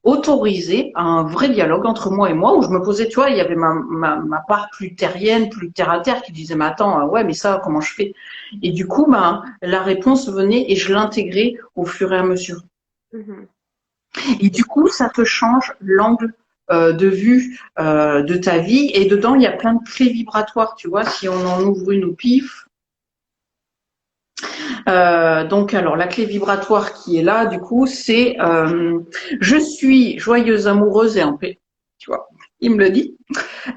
autorisée à un vrai dialogue entre moi et moi où je me posais, tu vois, il y avait ma part plus terrienne, plus terre à terre qui disait, mais attends, ouais, mais ça, comment je fais? Et du coup, ben, la réponse venait et je l'intégrais au fur et à mesure. Mmh. Et du coup, ça te change l'angle de vue de ta vie et dedans, il y a plein de clés vibratoires, tu vois, si on en ouvre une au pif. Donc, alors, la clé vibratoire qui est là, du coup, c'est je suis joyeuse, amoureuse et en paix. Tu vois, il me le dit.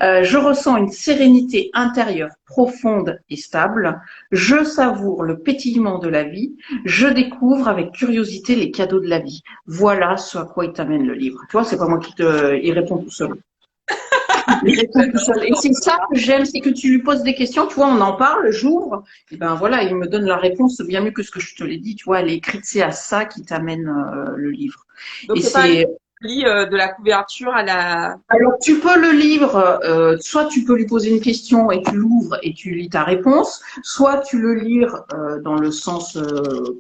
Je ressens une sérénité intérieure profonde et stable. Je savoure le pétillement de la vie. Je découvre avec curiosité les cadeaux de la vie. Voilà ce à quoi il t'amène le livre. Tu vois, c'est pas moi il répond tout seul. Il répond tout seul. Et c'est ça que j'aime, c'est que tu lui poses des questions, tu vois, on en parle, j'ouvre, et ben voilà, il me donne la réponse bien mieux que ce que je te l'ai dit, tu vois, elle est écrite, c'est à ça qui t'amène le livre. Donc, Et c'est pas un livre c'est qui lit de la couverture à la. alors tu peux le lire, soit tu peux lui poser une question et tu l'ouvres et tu lis ta réponse, soit tu le lire dans le sens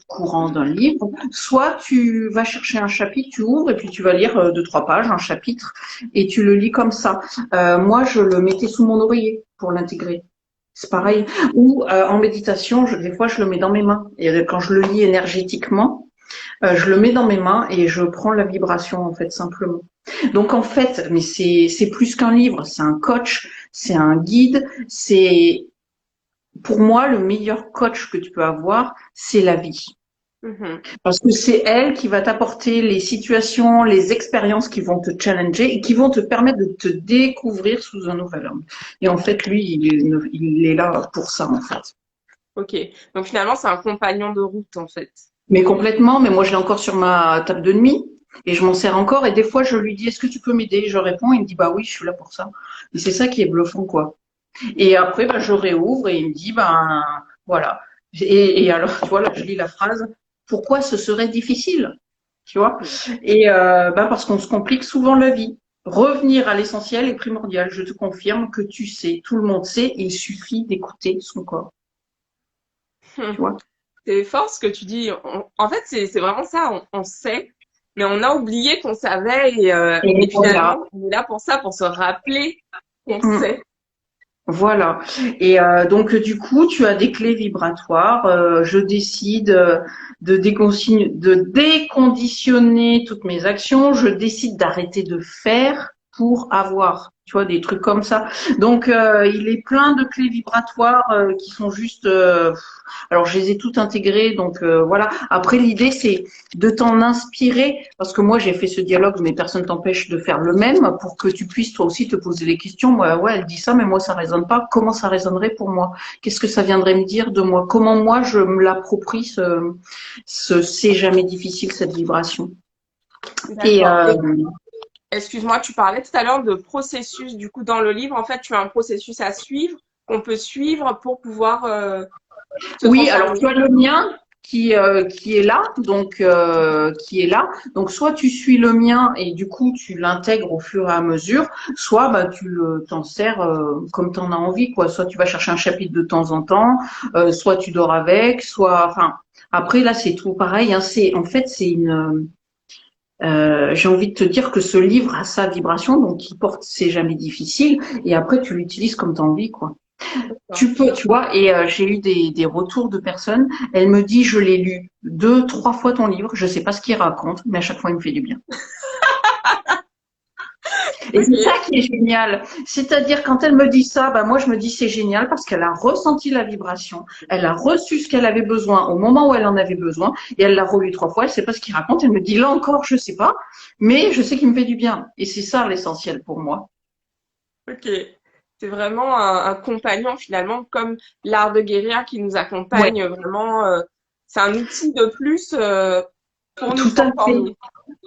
courant d'un livre, soit tu vas chercher un chapitre, tu ouvres et puis tu vas lire deux, trois pages, un chapitre, et tu le lis comme ça. Moi, je le mettais sous mon oreiller pour l'intégrer. C'est pareil. Ou en méditation, des fois, je le mets dans mes mains. Et quand je le lis énergétiquement, je le mets dans mes mains et je prends la vibration, en fait, simplement. Donc en fait, mais c'est plus qu'un livre, c'est un coach, c'est un guide, c'est pour moi, le meilleur coach que tu peux avoir, c'est la vie. Mhm. Parce que c'est elle qui va t'apporter les situations, les expériences qui vont te challenger et qui vont te permettre de te découvrir sous un nouvel angle. Et en fait, lui, il est là pour ça, en fait. Ok. Donc finalement, c'est un compagnon de route, en fait. Mais complètement, mais moi, je l'ai encore sur ma table de nuit et je m'en sers encore. Et des fois, je lui dis, est-ce que tu peux m'aider? Je réponds, il me dit, bah oui, je suis là pour ça. Et c'est ça qui est bluffant, quoi. Et après, bah, je réouvre et il me dit, ben, voilà. Et alors, tu vois, là, je lis la phrase, pourquoi ce serait difficile? Tu vois? Mhm. Et bah parce qu'on se complique souvent la vie. Revenir à l'essentiel est primordial. Je te confirme que tu sais, tout le monde sait, il suffit d'écouter son corps. Tu vois? C'est fort ce que tu dis. En fait, c'est vraiment ça. On sait, mais on a oublié qu'on savait Et et voilà. finalement, on est là pour ça, pour se rappeler qu'on Mm. sait. Voilà. Et donc du coup, tu as des clés vibratoires. Je décide de déconditionner toutes mes actions. Je décide d'arrêter de faire pour avoir. Tu vois, des trucs comme ça. Donc il est plein de clés vibratoires qui sont juste. Alors je les ai toutes intégrées. Donc voilà. Après l'idée c'est de t'en inspirer parce que moi j'ai fait ce dialogue, mais personne t'empêche de faire le même pour que tu puisses toi aussi te poser les questions. Moi, ouais, elle dit ça, mais moi ça résonne pas. Comment ça résonnerait pour moi? Qu'est-ce que ça viendrait me dire de moi? Comment moi je me l'approprie ce c'est jamais difficile cette vibration. Et D'accord. Et excuse-moi, tu parlais tout à l'heure de processus. Du coup, dans le livre, en fait, tu as un processus à suivre qu'on peut suivre pour pouvoir se oui, alors transformer. tu as le mien qui est là, donc qui est là. Donc soit tu suis le mien et du coup tu l'intègres au fur et à mesure, soit bah tu le t'en sers comme tu en as envie quoi. Soit tu vas chercher un chapitre de temps en temps, soit tu dors avec, soit enfin après là c'est tout pareil. Hein, c'est en fait c'est une j'ai envie de te dire que ce livre a sa vibration, donc il porte c'est jamais difficile et après tu l'utilises comme tu as envie quoi. D'accord. Tu peux, tu vois, et j'ai eu des retours de personnes. Elle me dit, je l'ai lu 2, 3 fois ton livre. Je sais pas ce qu'il raconte, mais à chaque fois, il me fait du bien. Et c'est ça Ok. qui est génial. C'est-à-dire, quand elle me dit ça, bah, moi, je me dis, c'est génial parce qu'elle a ressenti la vibration. Elle a reçu ce qu'elle avait besoin au moment où elle en avait besoin et elle l'a relu 3 fois. Elle sait pas ce qu'il raconte. Elle me dit, là encore, je sais pas, mais je sais qu'il me fait du bien. Et c'est ça l'essentiel pour moi. Ok. C'est vraiment un compagnon finalement, comme l'art de guérir qui nous Ouais, accompagne vraiment. C'est un outil de plus pour nous tout à fait. transformer.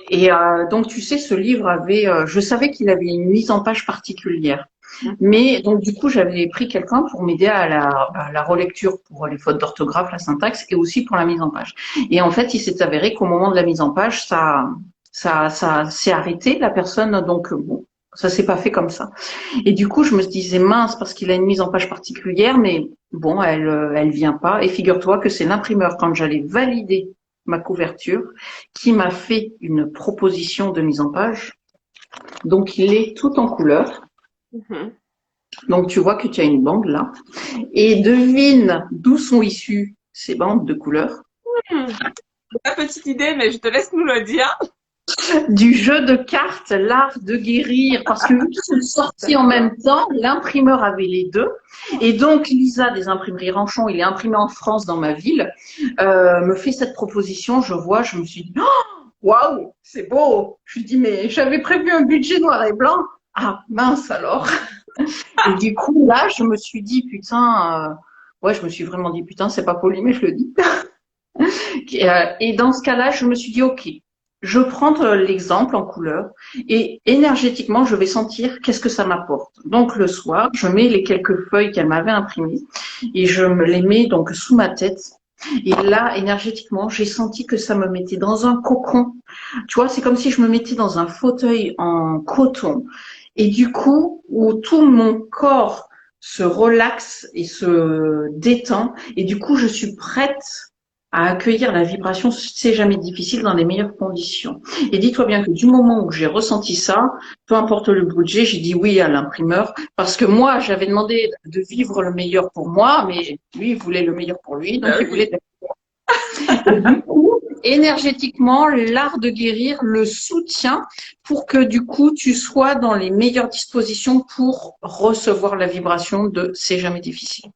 Et donc, tu sais, ce livre avait, je savais qu'il avait une mise en page particulière. Mhm. Mais donc, du coup, j'avais pris quelqu'un pour m'aider à la relecture pour les fautes d'orthographe, la syntaxe et aussi pour la mise en page. Et en fait, il s'est avéré qu'au moment de la mise en page, ça s'est arrêté, la personne. Donc, bon, ça s'est pas fait comme ça. Et du coup, je me disais mince parce qu'il a une mise en page particulière, mais bon, elle vient pas. Et figure-toi que c'est l'imprimeur quand j'allais valider ma couverture qui m'a fait une proposition de mise en page. Donc, il est tout en couleur. Mhm. Donc, tu vois que tu as une bande là. Et devine d'où sont issues ces bandes de couleurs. Hmm. J'ai pas petite idée, mais je te laisse nous le dire. Du jeu de cartes, l'art de guérir, parce que vu qu'ils sont sortis en D'accord. même temps, l'imprimeur avait les deux. Et donc, Lisa des imprimeries Ranchon, il est imprimé en France dans ma ville, me fait cette proposition. Je vois, je me suis dit, oh, waouh, c'est beau. Je lui dis, mais j'avais prévu un budget noir et blanc. Ah, mince alors. Et du coup, là, je me suis dit, putain, ouais, je me suis vraiment dit, putain, c'est pas poli, mais je le dis. Et dans ce cas-là, je me suis dit, OK, je prends l'exemple en couleur et énergétiquement, je vais sentir qu'est-ce que ça m'apporte. Donc le soir, je mets les quelques feuilles qu'elle m'avait imprimées et je me les mets donc sous ma tête. Et là, énergétiquement, j'ai senti que ça me mettait dans un cocon. Tu vois, c'est comme si je me mettais dans un fauteuil en coton. Et du coup, où tout mon corps se relaxe et se détend. Et du coup, je suis prête à accueillir la vibration, c'est jamais difficile dans les meilleures conditions. Et dis-toi bien que du moment où j'ai ressenti ça, peu importe le budget, j'ai dit oui à l'imprimeur parce que moi, j'avais demandé de vivre le meilleur pour moi, mais lui, il voulait le meilleur pour lui, donc Bah il voulait. oui. Et du coup, énergétiquement, l'art de guérir le soutient pour que du coup, tu sois dans les meilleures dispositions pour recevoir la vibration de c'est jamais difficile.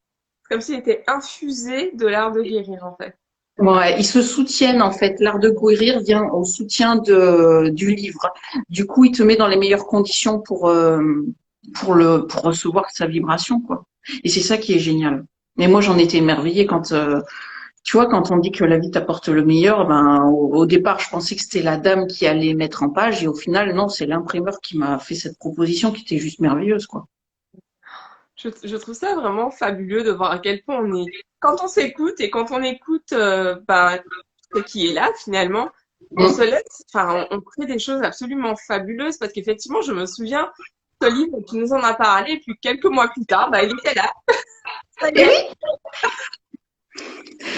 Comme s'il était infusé de l'art de guérir, en fait. Ouais, ils se soutiennent en fait. L'art de guérir vient au soutien du livre. Du coup, il te met dans les meilleures conditions pour recevoir sa vibration, quoi. Et c'est ça qui est génial. Mais moi, j'en étais émerveillée quand tu vois, quand on dit que la vie t'apporte le meilleur, ben au départ, je pensais que c'était la dame qui allait mettre en page, et au final, non, c'est l'imprimeur qui m'a fait cette proposition qui était juste merveilleuse, quoi. Je trouve ça vraiment fabuleux de voir à quel point on est, quand on s'écoute et quand on écoute bah, ce qui est là finalement, on se Mm. laisse, enfin, on crée des choses absolument fabuleuses parce qu'effectivement, je me souviens, ce livre, tu nous en as parlé, puis quelques mois plus tard, bah, il était là. Ça y Et est.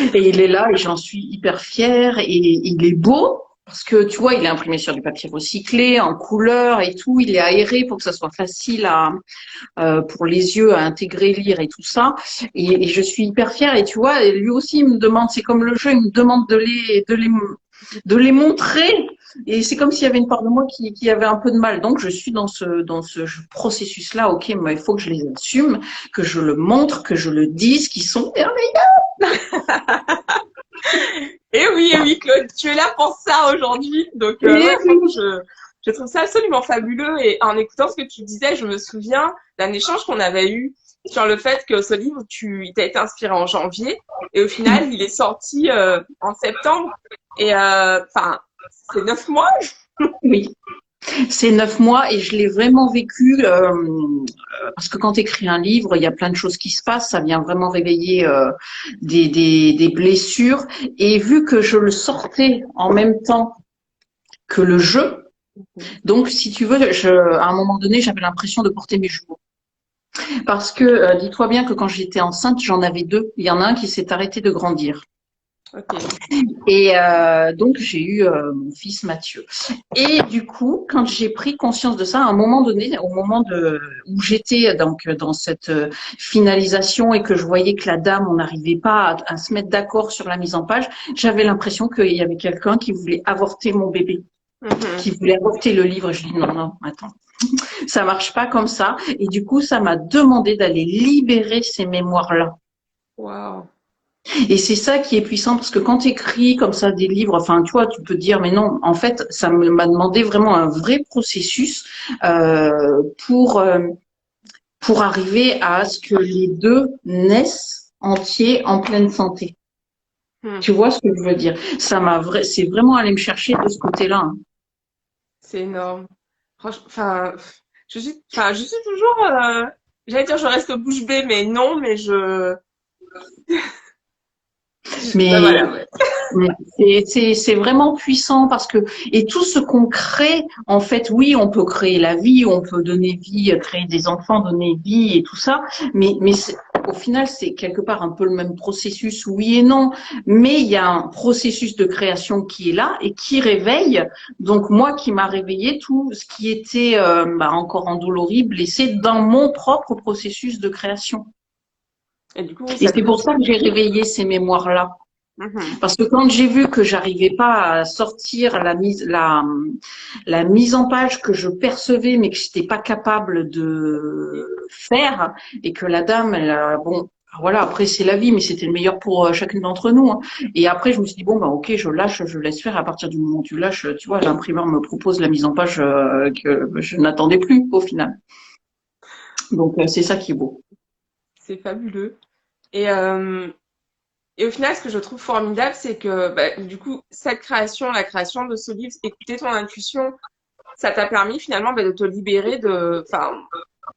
oui, et il est là, et j'en suis hyper fière, et il est beau. Parce que tu vois, il est imprimé sur du papier recyclé, en couleur et tout. Il est aéré pour que ça soit facile pour les yeux à intégrer, lire et tout ça. Et je suis hyper fière. Et tu vois, et lui aussi, il me demande, c'est comme le jeu, il me demande de les montrer. Et c'est comme s'il y avait une part de moi qui avait un peu de mal. Donc, je suis dans ce processus-là. OK, mais il faut que je les assume, que je le montre, que je le dise, qu'ils sont merveilleux. Et oui, Claude, tu es là pour ça aujourd'hui. Donc, Et ouais, franchement, je trouve ça absolument fabuleux. Et en écoutant ce que tu disais, je me souviens d'un échange qu'on avait eu sur le fait que ce livre, il t'a été inspiré en janvier. Et au final, il est sorti en septembre. Et enfin, c'est 9 mois. oui. C'est 9 mois et je l'ai vraiment vécu parce que quand tu écris un livre, il y a plein de choses qui se passent, ça vient vraiment réveiller des blessures. Et vu que je le sortais en même temps que le jeu, donc si tu veux, à un moment donné, j'avais l'impression de porter mes jumeaux. Parce que dis-toi bien que quand j'étais enceinte, j'en avais deux. Il y en a un qui s'est arrêté de grandir. Ok. Et donc j'ai eu mon fils Mathieu. Et du coup, quand j'ai pris conscience de ça, à un moment donné, au moment où j'étais donc dans cette finalisation et que je voyais que la dame, on n'arrivait pas à se mettre d'accord sur la mise en page, j'avais l'impression qu'il y avait quelqu'un qui voulait avorter mon bébé, Mhm. qui voulait avorter le livre. Je dis non, non, attends, ça marche pas comme ça. Et du coup, ça m'a demandé d'aller libérer ces mémoires-là. Waouh. Et c'est ça qui est puissant parce que quand tu écris comme ça des livres, enfin, tu vois, tu peux te dire, mais non, en fait, m'a demandé vraiment un vrai processus euh, pour euh, pour arriver à ce que les deux naissent entiers en pleine santé. Hmm. Tu vois ce que je veux dire? C'est vraiment aller me chercher de ce côté-là, hein. C'est énorme. Franchement, enfin, je suis toujours, j'allais dire, je reste bouche bée, mais non, mais ben Mais voilà, ouais. c'est vraiment puissant parce que, et tout ce qu'on crée, en fait, oui, on peut créer la vie, on peut donner vie, créer des enfants, donner vie et tout ça, mais au final, c'est quelque part un peu le même processus, oui et non, mais il y a un processus de création qui est là et qui réveille. Donc moi, qui m'a réveillé tout ce qui était encore endolori, blessé dans mon propre processus de création. Et du coup, oui, Et ça te c'est pour pousse. ça que j'ai réveillé ces mémoires-là. Mhm. Parce que quand j'ai vu que j'arrivais pas à sortir la mise en page que je percevais, mais que j'étais pas capable de faire, et que la dame, bon, voilà, après c'est la vie, mais c'était le meilleur pour chacune d'entre nous, hein. Et après, je me suis dit bon bah ok, je lâche, je laisse faire. À partir du moment où tu lâches, tu vois, l'imprimeur me propose la mise en page que je n'attendais plus au final. Donc c'est ça qui est beau. C'est fabuleux. Et, euh, et au final, ce que je trouve formidable, c'est que, bah, du coup, cette création, la création de ce livre, écouter ton intuition, ça t'a permis finalement bah, de te libérer enfin, de te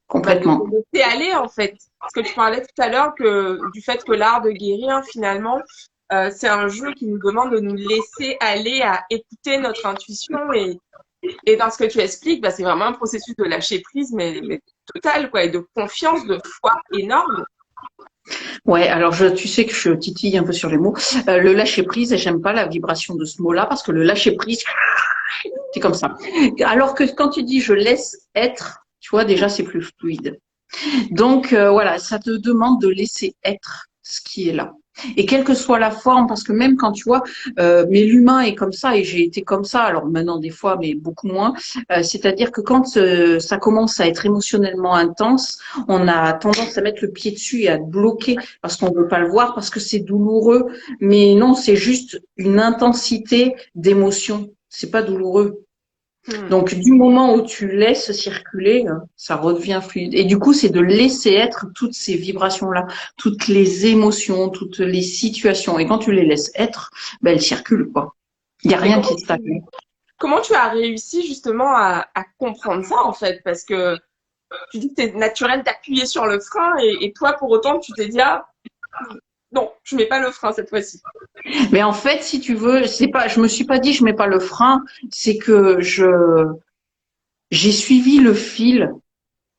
Complètement. laisser aller en fait. Parce que tu parlais tout à l'heure du fait que l'art de guérir, finalement, c'est un jeu qui nous demande de nous laisser aller à écouter notre intuition et dans ce que tu expliques, bah, c'est vraiment un processus de lâcher prise, mais total, quoi, et de confiance, de foi énorme. Ouais, alors tu sais que je titille un peu sur les mots. Le lâcher prise, et j'aime pas la vibration de ce mot-là parce que le lâcher prise, c'est comme ça. Alors que quand tu dis je laisse être, tu vois déjà c'est plus fluide. Donc voilà, ça te demande de laisser être ce qui est là. Et quelle que soit la forme, parce que même quand tu vois, mais l'humain est comme ça et j'ai été comme ça, alors maintenant des fois, mais beaucoup moins. C'est-à-dire que quand ça commence à être émotionnellement intense, on a tendance à mettre le pied dessus et à te bloquer parce qu'on veut pas le voir, parce que c'est douloureux. Mais non, c'est juste une intensité d'émotion. C'est pas douloureux. Donc, du moment où tu laisses circuler, ça redevient fluide. Et du coup, c'est de laisser être toutes ces vibrations-là, toutes les émotions, toutes les situations. Et quand tu les laisses être, ben, elles circulent, quoi. Il n'y a Mais rien qui stagne. comment tu as réussi justement à comprendre ça en fait? Parce que tu dis que c'est naturel d'appuyer sur le frein et toi pour autant tu t'es dit ah non, je mets pas le frein cette fois-ci. Mais en fait, si tu veux, c'est pas, je me suis pas dit je mets pas le frein, c'est que j'ai suivi le fil.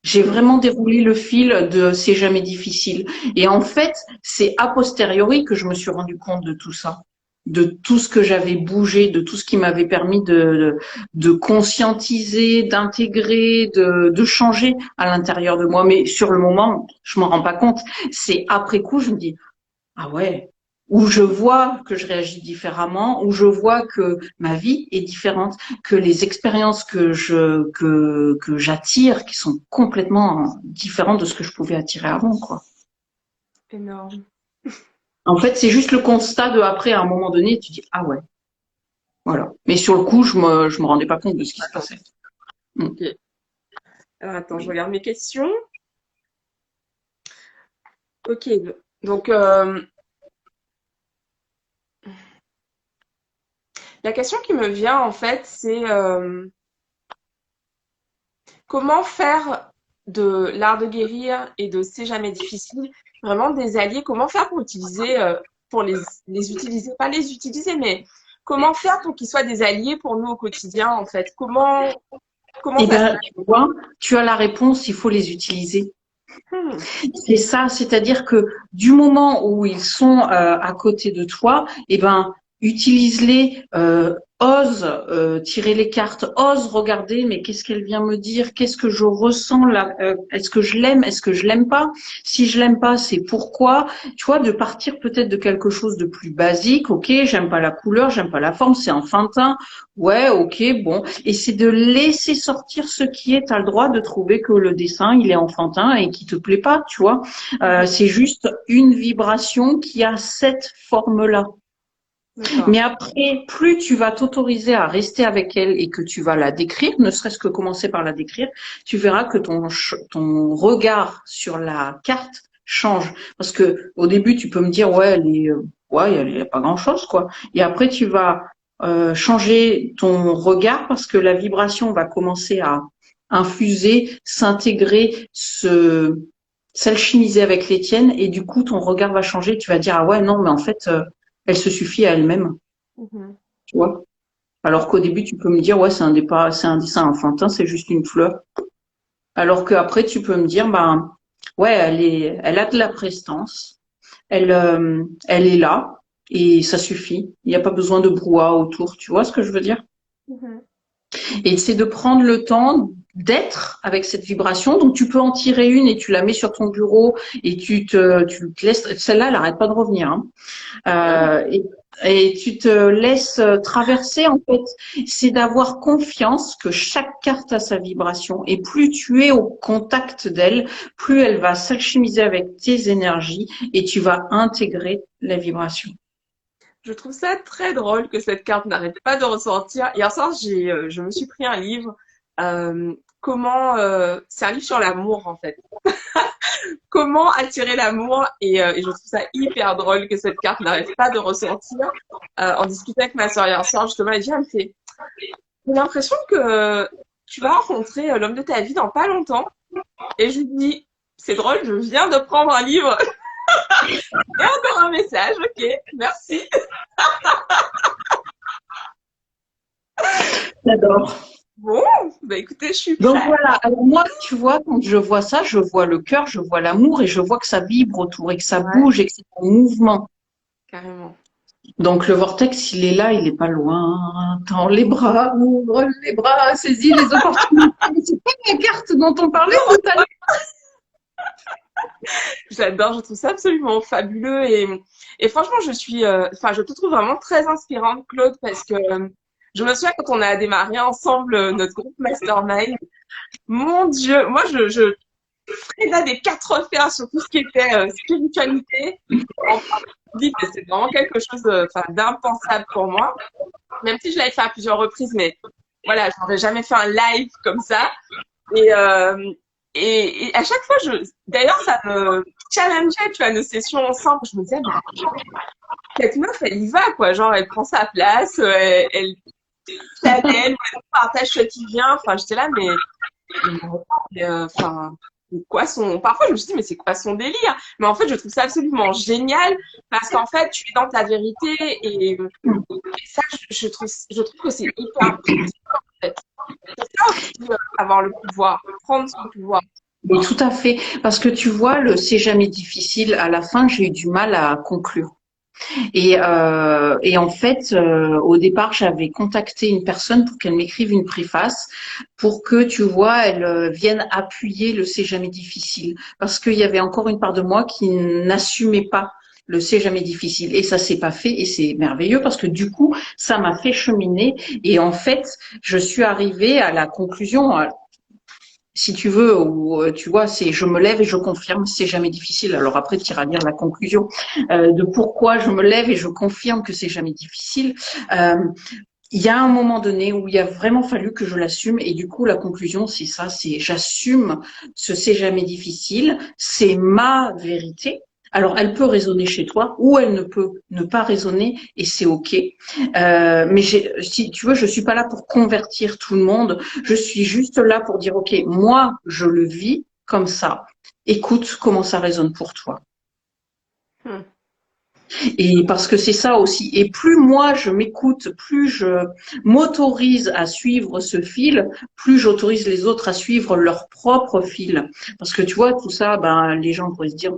J'ai vraiment déroulé le fil de c'est jamais difficile. Et en fait, c'est a posteriori que je me suis rendu compte de tout ça, de tout ce que j'avais bougé, de tout ce qui m'avait permis de conscientiser, d'intégrer, de changer à l'intérieur de moi. Mais sur le moment, je m'en rends pas compte. C'est après coup, je me dis, ah ouais, où je vois que je réagis différemment, où je vois que ma vie est différente, que les expériences que j'attire, qui sont complètement différentes de ce que je pouvais attirer avant, quoi. Énorme. En fait, c'est juste le constat de après, à un moment donné, tu dis, ah ouais, voilà. Mais sur le coup, je me rendais pas compte de ce qui se passait. Mm. Ok. Alors attends, je regarde mes questions. Ok. Donc la question qui me vient en fait, c'est comment faire de l'art de guérir et de C'est jamais difficile vraiment des alliés? Comment faire pour utiliser, pour les utiliser, pas les utiliser, mais comment faire pour qu'ils soient des alliés pour nous au quotidien en fait? Comment Eh ça se ben, passe? tu vois, tu as la réponse, il faut les utiliser. Hmm. C'est ça, c'est-à-dire que du moment où ils sont à côté de toi, eh ben utilise-les, ose tirer les cartes, ose regarder, mais qu'est-ce qu'elle vient me dire, qu'est-ce que je ressens là, est-ce que je l'aime, est-ce que je l'aime pas, si je l'aime pas, c'est pourquoi, tu vois, de partir peut-être de quelque chose de plus basique, ok, j'aime pas la couleur, j'aime pas la forme, c'est enfantin, ouais, ok, bon, et c'est de laisser sortir ce qui est, t'as le droit de trouver que le dessin, il est enfantin et qui te plaît pas, tu vois. C'est juste une vibration qui a cette forme-là. D'accord. Mais après, plus tu vas t'autoriser à rester avec elle et que tu vas la décrire, ne serait-ce que commencer par la décrire, tu verras que ton regard sur la carte change. Parce que au début, tu peux me dire, ouais, ouais, il y a pas grand-chose, quoi. Et après, tu vas changer ton regard parce que la vibration va commencer à infuser, s'intégrer, s'alchimiser avec les tiennes, et du coup, ton regard va changer. Tu vas dire, ah ouais, non, mais en fait, elle se suffit à elle-même, Mhm. tu vois. Alors qu'au début, tu peux me dire, ouais, c'est un dessin enfantin, c'est juste une fleur. Alors qu'après, tu peux me dire, bah, ouais, elle a de la prestance, elle est là, et ça suffit. Il n'y a pas besoin de brouhaha autour. Tu vois ce que je veux dire? Mhm. Et c'est de prendre le temps d'être avec cette vibration. Donc, tu peux en tirer une et tu la mets sur ton bureau et tu te laisses, celle-là, elle arrête pas de revenir, hein. Et tu te laisses traverser, en fait. C'est d'avoir confiance que chaque carte a sa vibration. Et plus tu es au contact d'elle, plus elle va s'alchimiser avec tes énergies et tu vas intégrer la vibration. Je trouve ça très drôle que cette carte n'arrête pas de ressortir. Hier soir, je me suis pris un livre, c'est un livre sur l'amour en fait. Comment attirer l'amour et je trouve ça hyper drôle que cette carte n'arrête pas de ressortir. En discutant avec ma soeur hier soir, justement, elle dit, elle me fait, j'ai l'impression que tu vas rencontrer l'homme de ta vie dans pas longtemps. Et je lui dis, c'est drôle, je viens de prendre un livre et encore un message, ok, merci. J'adore. Bon, bah écoutez, je suis Donc prête. voilà, alors moi, tu vois, quand je vois ça, je vois le cœur, je vois l'amour et je vois que ça vibre autour et que ça Ouais, bouge et que c'est en mouvement. carrément. Donc le vortex, il est là, il est pas loin. Tends les bras, ouvre les bras, saisis les opportunités. C'est pas la carte dont on parlait tout à l'heure. J'adore, je trouve ça absolument fabuleux et franchement, je te trouve vraiment très inspirante, Claude, parce que je me souviens quand on a démarré ensemble notre groupe Mastermind. Mon Dieu, moi, je là des quatre fers sur tout ce qui était spiritualité. En dit que c'est vraiment quelque chose d'impensable pour moi, même si je l'avais fait à plusieurs reprises, mais voilà, je n'aurais jamais fait un live comme ça. Et, euh, et à chaque fois, d'ailleurs, ça me challengeait, tu vois, nos sessions ensemble. Je me disais, mais cette meuf, elle y va, quoi. Genre, elle prend sa place, elle challenge, elle partage ce qui vient. Enfin, j'étais là, enfin, quoi son. Parfois, je me suis dit, mais c'est quoi son délire? Mais en fait, je trouve ça absolument génial parce qu'en fait, tu es dans ta vérité et ça, je trouve que c'est hyper précieux, en fait. C'est ça aussi, avoir le pouvoir, prendre son pouvoir. Mais tout à fait. Parce que tu vois, le c'est jamais difficile. À la fin, j'ai eu du mal à conclure. Et en fait, au départ, j'avais contacté une personne pour qu'elle m'écrive une préface pour que, tu vois, elle vienne appuyer le c'est jamais difficile. Parce qu'il y avait encore une part de moi qui n'assumait pas le c'est jamais difficile. Et ça s'est pas fait et c'est merveilleux parce que du coup, ça m'a fait cheminer. Et en fait, je suis arrivée à la conclusion, si tu veux, ou tu vois, c'est je me lève et je confirme, c'est jamais difficile. Alors après, tu iras lire la conclusion de pourquoi je me lève et je confirme que c'est jamais difficile. Euh, il y a un moment donné où il a vraiment fallu que je l'assume et du coup la conclusion c'est ça, c'est j'assume ce c'est jamais difficile, c'est ma vérité. Alors elle peut résonner chez toi ou elle ne peut ne pas résonner et c'est ok. Mais si tu veux, je suis pas là pour convertir tout le monde. Je suis juste là pour dire ok, moi je le vis comme ça. Écoute comment ça résonne pour toi. Hmm. Et parce que c'est ça aussi. Et plus moi je m'écoute, plus je m'autorise à suivre ce fil, plus j'autorise les autres à suivre leur propre fil. Parce que tu vois, tout ça, ben, les gens pourraient se dire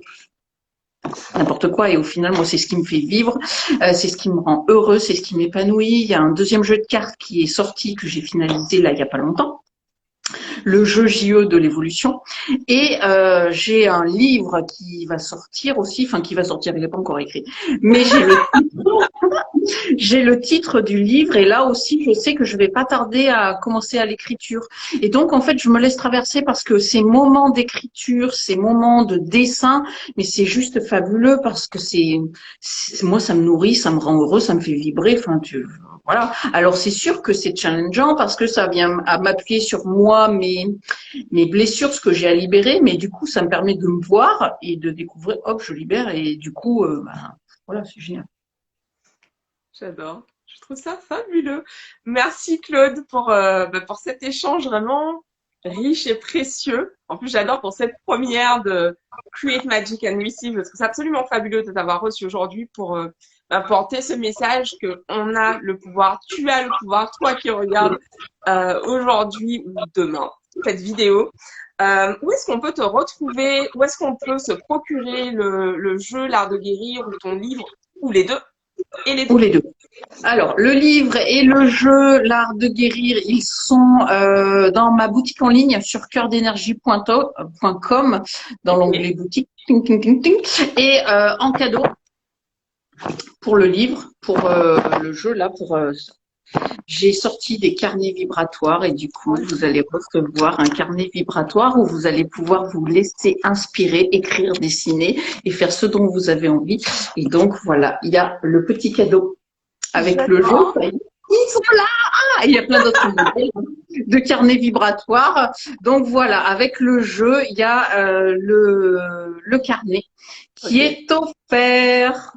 n'importe quoi. Et au final, moi, c'est ce qui me fait vivre, c'est ce qui me rend heureux, c'est ce qui m'épanouit. Il y a un deuxième jeu de cartes qui est sorti, que j'ai finalisé là, il y a pas longtemps. Le jeu JE de l'évolution. Et j'ai un livre qui va sortir aussi, enfin qui va sortir, il n'est pas encore écrit, mais j'ai le titre du livre et là aussi, je sais que je vais pas tarder à commencer à l'écriture. Et donc, en fait, je me laisse traverser parce que ces moments d'écriture, ces moments de dessin, mais c'est juste fabuleux parce que moi, ça me nourrit, ça me rend heureux, ça me fait vibrer. Enfin, voilà. Alors, c'est sûr que c'est challengeant parce que ça vient à m'appuyer sur moi, mes blessures, ce que j'ai à libérer, mais du coup, ça me permet de me voir et de découvrir, hop, je libère et du coup, voilà, c'est génial. J'adore. Je trouve ça fabuleux. Merci Claude pour cet échange vraiment riche et précieux. En plus, j'adore pour cette première de Create Magic and Receive. Je trouve ça absolument fabuleux de t'avoir reçu aujourd'hui pour porter ce message que on a le pouvoir, tu as le pouvoir, toi qui regardes aujourd'hui ou demain cette vidéo. Où est-ce qu'on peut te retrouver? Où est-ce qu'on peut se procurer le jeu, l'art de guérir ou ton livre ou les deux? Et les Ou deux. les deux. Alors, le livre et le jeu, l'art de guérir, ils sont dans ma boutique en ligne sur cœurdénergie.com dans Ok. l'onglet boutique. Ting, ting, ting, ting. Et en cadeau pour le livre, pour le jeu, là, j'ai sorti des carnets vibratoires et du coup, vous allez recevoir un carnet vibratoire où vous allez pouvoir vous laisser inspirer, écrire, dessiner et faire ce dont vous avez envie. Et donc, voilà, il y a le petit cadeau avec le jeu. J'adore. Ils sont là! Ah, il y a plein d'autres modèles de carnets vibratoires. Donc voilà, avec le jeu, il y a le carnet qui Ok. est offert.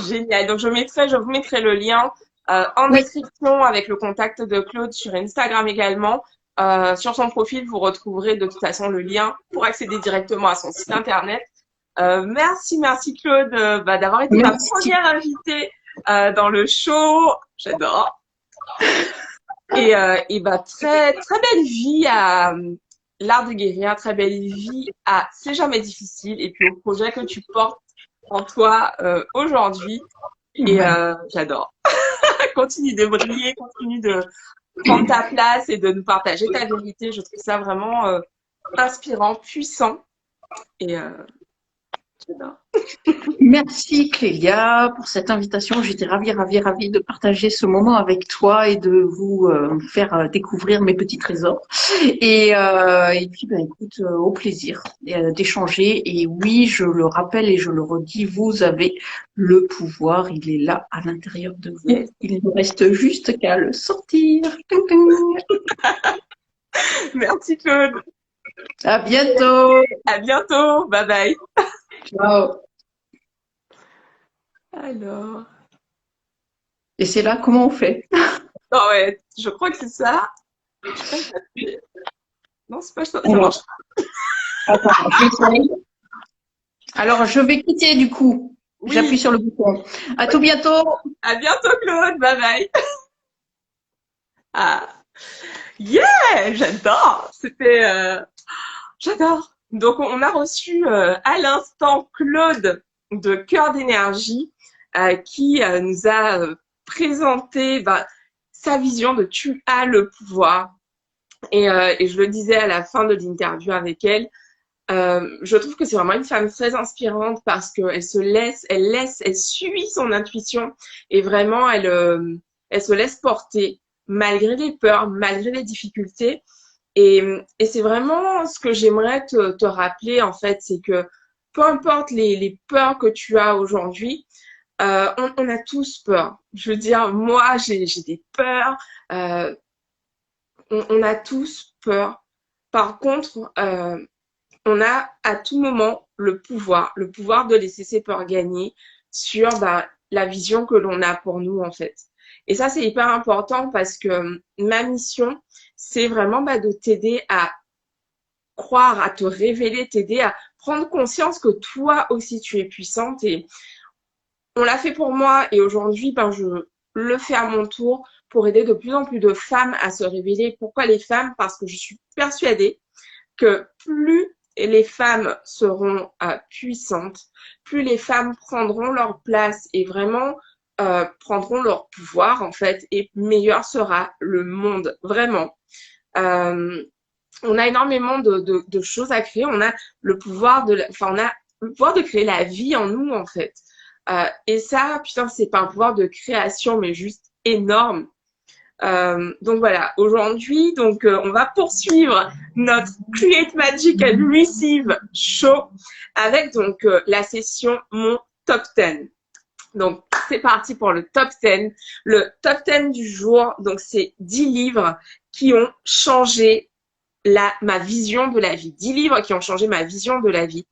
Génial. Donc, je vous mettrai le lien en Oui, description avec le contact de Claude sur Instagram également. Sur son profil, vous retrouverez de toute façon le lien pour accéder directement à son site internet. Merci Claude d'avoir été ma merci. première invitée dans le show. J'adore. Très très belle vie à l'art de guérir, très belle vie à C'est jamais difficile et puis au projet que tu portes en toi aujourd'hui. Et Ouais. j'adore. Continue de briller, continue de prendre ta place et de nous partager ta vérité. Je trouve ça vraiment inspirant, puissant. Et J'adore. Merci Clélia pour cette invitation. J'étais ravie de partager ce moment avec toi et de vous faire découvrir mes petits trésors. Et puis, ben, écoute, au plaisir d'échanger. Et oui, je le rappelle et je le redis, vous avez le pouvoir. Il est là à l'intérieur de vous. Yes. Il ne reste juste qu'à le sortir. Ting, ting. Merci Claude. À bientôt. À bientôt. Bye bye. Ciao. Alors. Et c'est là, comment on fait? Non, ouais, je crois que c'est ça. Je sais pas si ça fait- Non, c'est pas ça. Ça marche. Alors, attends, j'essaye. Alors, je vais quitter du coup. Oui. J'appuie sur le bouton. À tout bientôt. À bientôt Claude. Bye bye. Ah. Yeah, j'adore. J'adore. Donc, on a reçu à l'instant Claude de Cœur d'énergie qui nous a présenté sa vision de tu as le pouvoir. Et je le disais à la fin de l'interview avec elle, je trouve que c'est vraiment une femme très inspirante parce qu'elle elle suit son intuition et vraiment elle se laisse porter malgré les peurs, malgré les difficultés. Et c'est vraiment ce que j'aimerais te rappeler, en fait, c'est que peu importe les peurs que tu as aujourd'hui, on a tous peur. Je veux dire, moi, j'ai des peurs, euh, on a tous peur. Par contre, on a à tout moment le pouvoir de laisser ses peurs gagner sur la vision que l'on a pour nous, en fait. Et ça, c'est hyper important parce que ma mission, c'est vraiment de t'aider à croire, à te révéler, t'aider à prendre conscience que toi aussi tu es puissante. Et on l'a fait pour moi et aujourd'hui, je le fais à mon tour pour aider de plus en plus de femmes à se révéler. Pourquoi les femmes? Parce que je suis persuadée que plus les femmes seront puissantes, plus les femmes prendront leur place et vraiment prendront leur pouvoir en fait, et meilleur sera le monde, vraiment. Euh, on a énormément de choses à créer. On a le pouvoir on a le pouvoir de créer la vie en nous en fait. Et ça, putain, c'est pas un pouvoir de création, mais juste énorme. Donc voilà, aujourd'hui, on va poursuivre notre Create Magic and Receive Show avec la session Mon Top 10. Donc c'est parti pour le top 10. Le top 10 du jour, donc c'est 10 livres qui ont changé ma vision de la vie. 10 livres qui ont changé ma vision de la vie.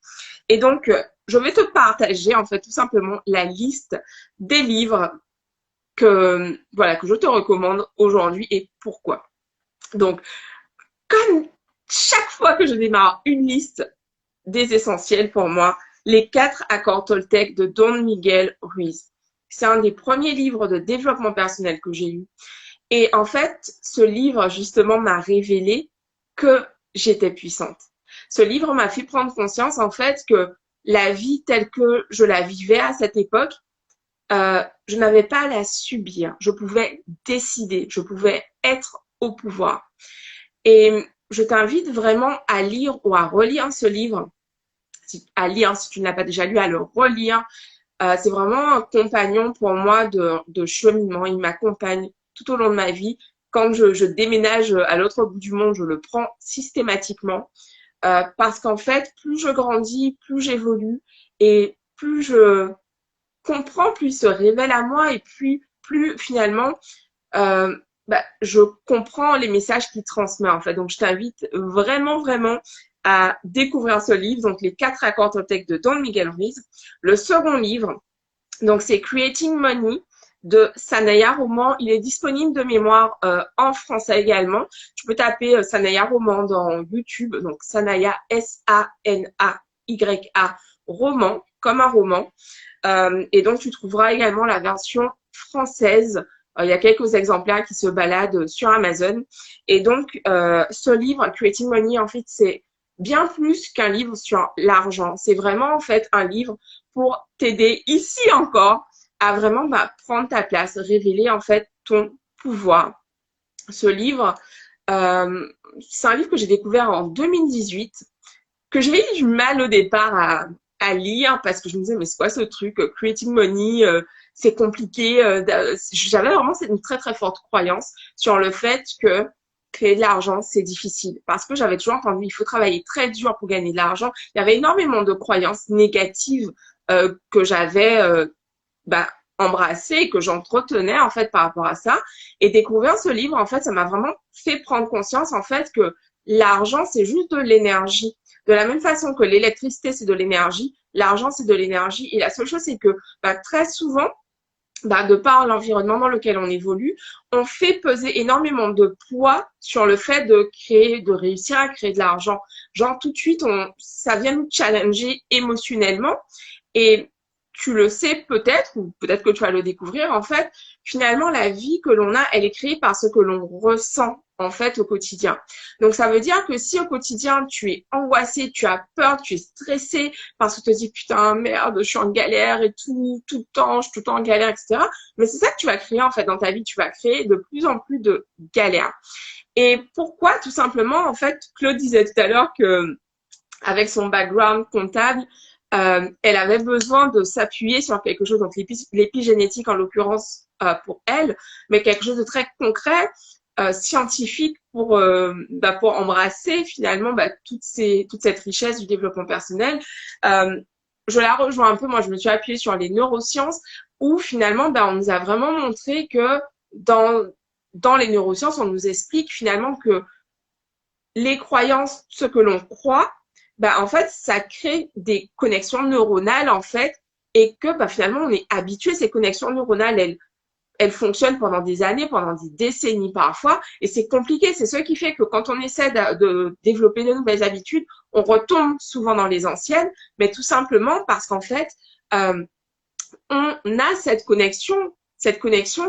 Et donc, je vais te partager en fait tout simplement la liste des livres que je te recommande aujourd'hui et pourquoi. Donc, comme chaque fois que je démarre une liste des essentiels pour moi, les 4 accords Toltec de Don Miguel Ruiz. C'est un des premiers livres de développement personnel que j'ai lu. Et en fait, ce livre, justement, m'a révélé que j'étais puissante. Ce livre m'a fait prendre conscience, en fait, que la vie telle que je la vivais à cette époque, je n'avais pas à la subir. Je pouvais décider, je pouvais être au pouvoir. Et je t'invite vraiment à lire ou à relire ce livre. À lire, si tu ne l'as pas déjà lu, à le relire. C'est vraiment un compagnon pour moi de cheminement. Il m'accompagne tout au long de ma vie. Quand je déménage à l'autre bout du monde, je le prends systématiquement. Parce qu'en fait, plus je grandis, plus j'évolue et plus je comprends, plus il se révèle à moi et plus finalement, je comprends les messages qu'il transmet en fait. Donc, je t'invite vraiment, vraiment à découvrir ce livre, donc les 4 accords Toltec de Don Miguel Ruiz. Le second livre, donc c'est Creating Money de Sanaya Roman. Il est disponible de mémoire en français également. Tu peux taper Sanaya Roman dans YouTube, donc Sanaya Sanaya roman, comme un roman. Et donc tu trouveras également la version française. Il y a quelques exemplaires qui se baladent sur Amazon. Et donc ce livre, Creating Money, en fait, c'est bien plus qu'un livre sur l'argent. C'est vraiment en fait un livre pour t'aider ici encore à vraiment prendre ta place, révéler en fait ton pouvoir. Ce livre, c'est un livre que j'ai découvert en 2018, que j'ai eu du mal au départ à lire parce que je me disais, mais c'est quoi ce truc, creating money, c'est compliqué. J'avais vraiment une très très forte croyance sur le fait que créer de l'argent, c'est difficile. Parce que j'avais toujours entendu, il faut travailler très dur pour gagner de l'argent. Il y avait énormément de croyances négatives que j'avais bah, embrassées et que j'entretenais en fait par rapport à ça. Et découvrir ce livre, en fait, ça m'a vraiment fait prendre conscience en fait que l'argent, c'est juste de l'énergie. De la même façon que l'électricité, c'est de l'énergie, l'argent, c'est de l'énergie. Et la seule chose, c'est que très souvent, de par l'environnement dans lequel on évolue, on fait peser énormément de poids sur le fait de créer, de réussir à créer de l'argent. Genre tout de suite, ça vient nous challenger émotionnellement. Et tu le sais peut-être, ou peut-être que tu vas le découvrir, en fait, finalement, la vie que l'on a, elle est créée par ce que l'on ressent, en fait, au quotidien. Donc, ça veut dire que si au quotidien, tu es angoissé, tu as peur, tu es stressé, parce que tu te dis, putain, merde, je suis en galère et tout le temps, je suis tout le temps en galère, etc. Mais c'est ça que tu vas créer, en fait, dans ta vie. Tu vas créer de plus en plus de galères. Et pourquoi? Tout simplement, en fait, Claude disait tout à l'heure que, avec son background comptable, elle avait besoin de s'appuyer sur quelque chose, donc l'épigénétique en l'occurrence pour elle, mais quelque chose de très concret, scientifique pour embrasser finalement toute cette richesse du développement personnel. Je la rejoins un peu, moi je me suis appuyée sur les neurosciences où finalement on nous a vraiment montré que dans les neurosciences, on nous explique finalement que les croyances, ce que l'on croit, en fait, ça crée des connexions neuronales, en fait, et que finalement, on est habitué, ces connexions neuronales, elles fonctionnent pendant des années, pendant des décennies parfois, et c'est compliqué. C'est ce qui fait que quand on essaie de développer de nouvelles habitudes, on retombe souvent dans les anciennes, mais tout simplement parce qu'en fait, on a cette connexion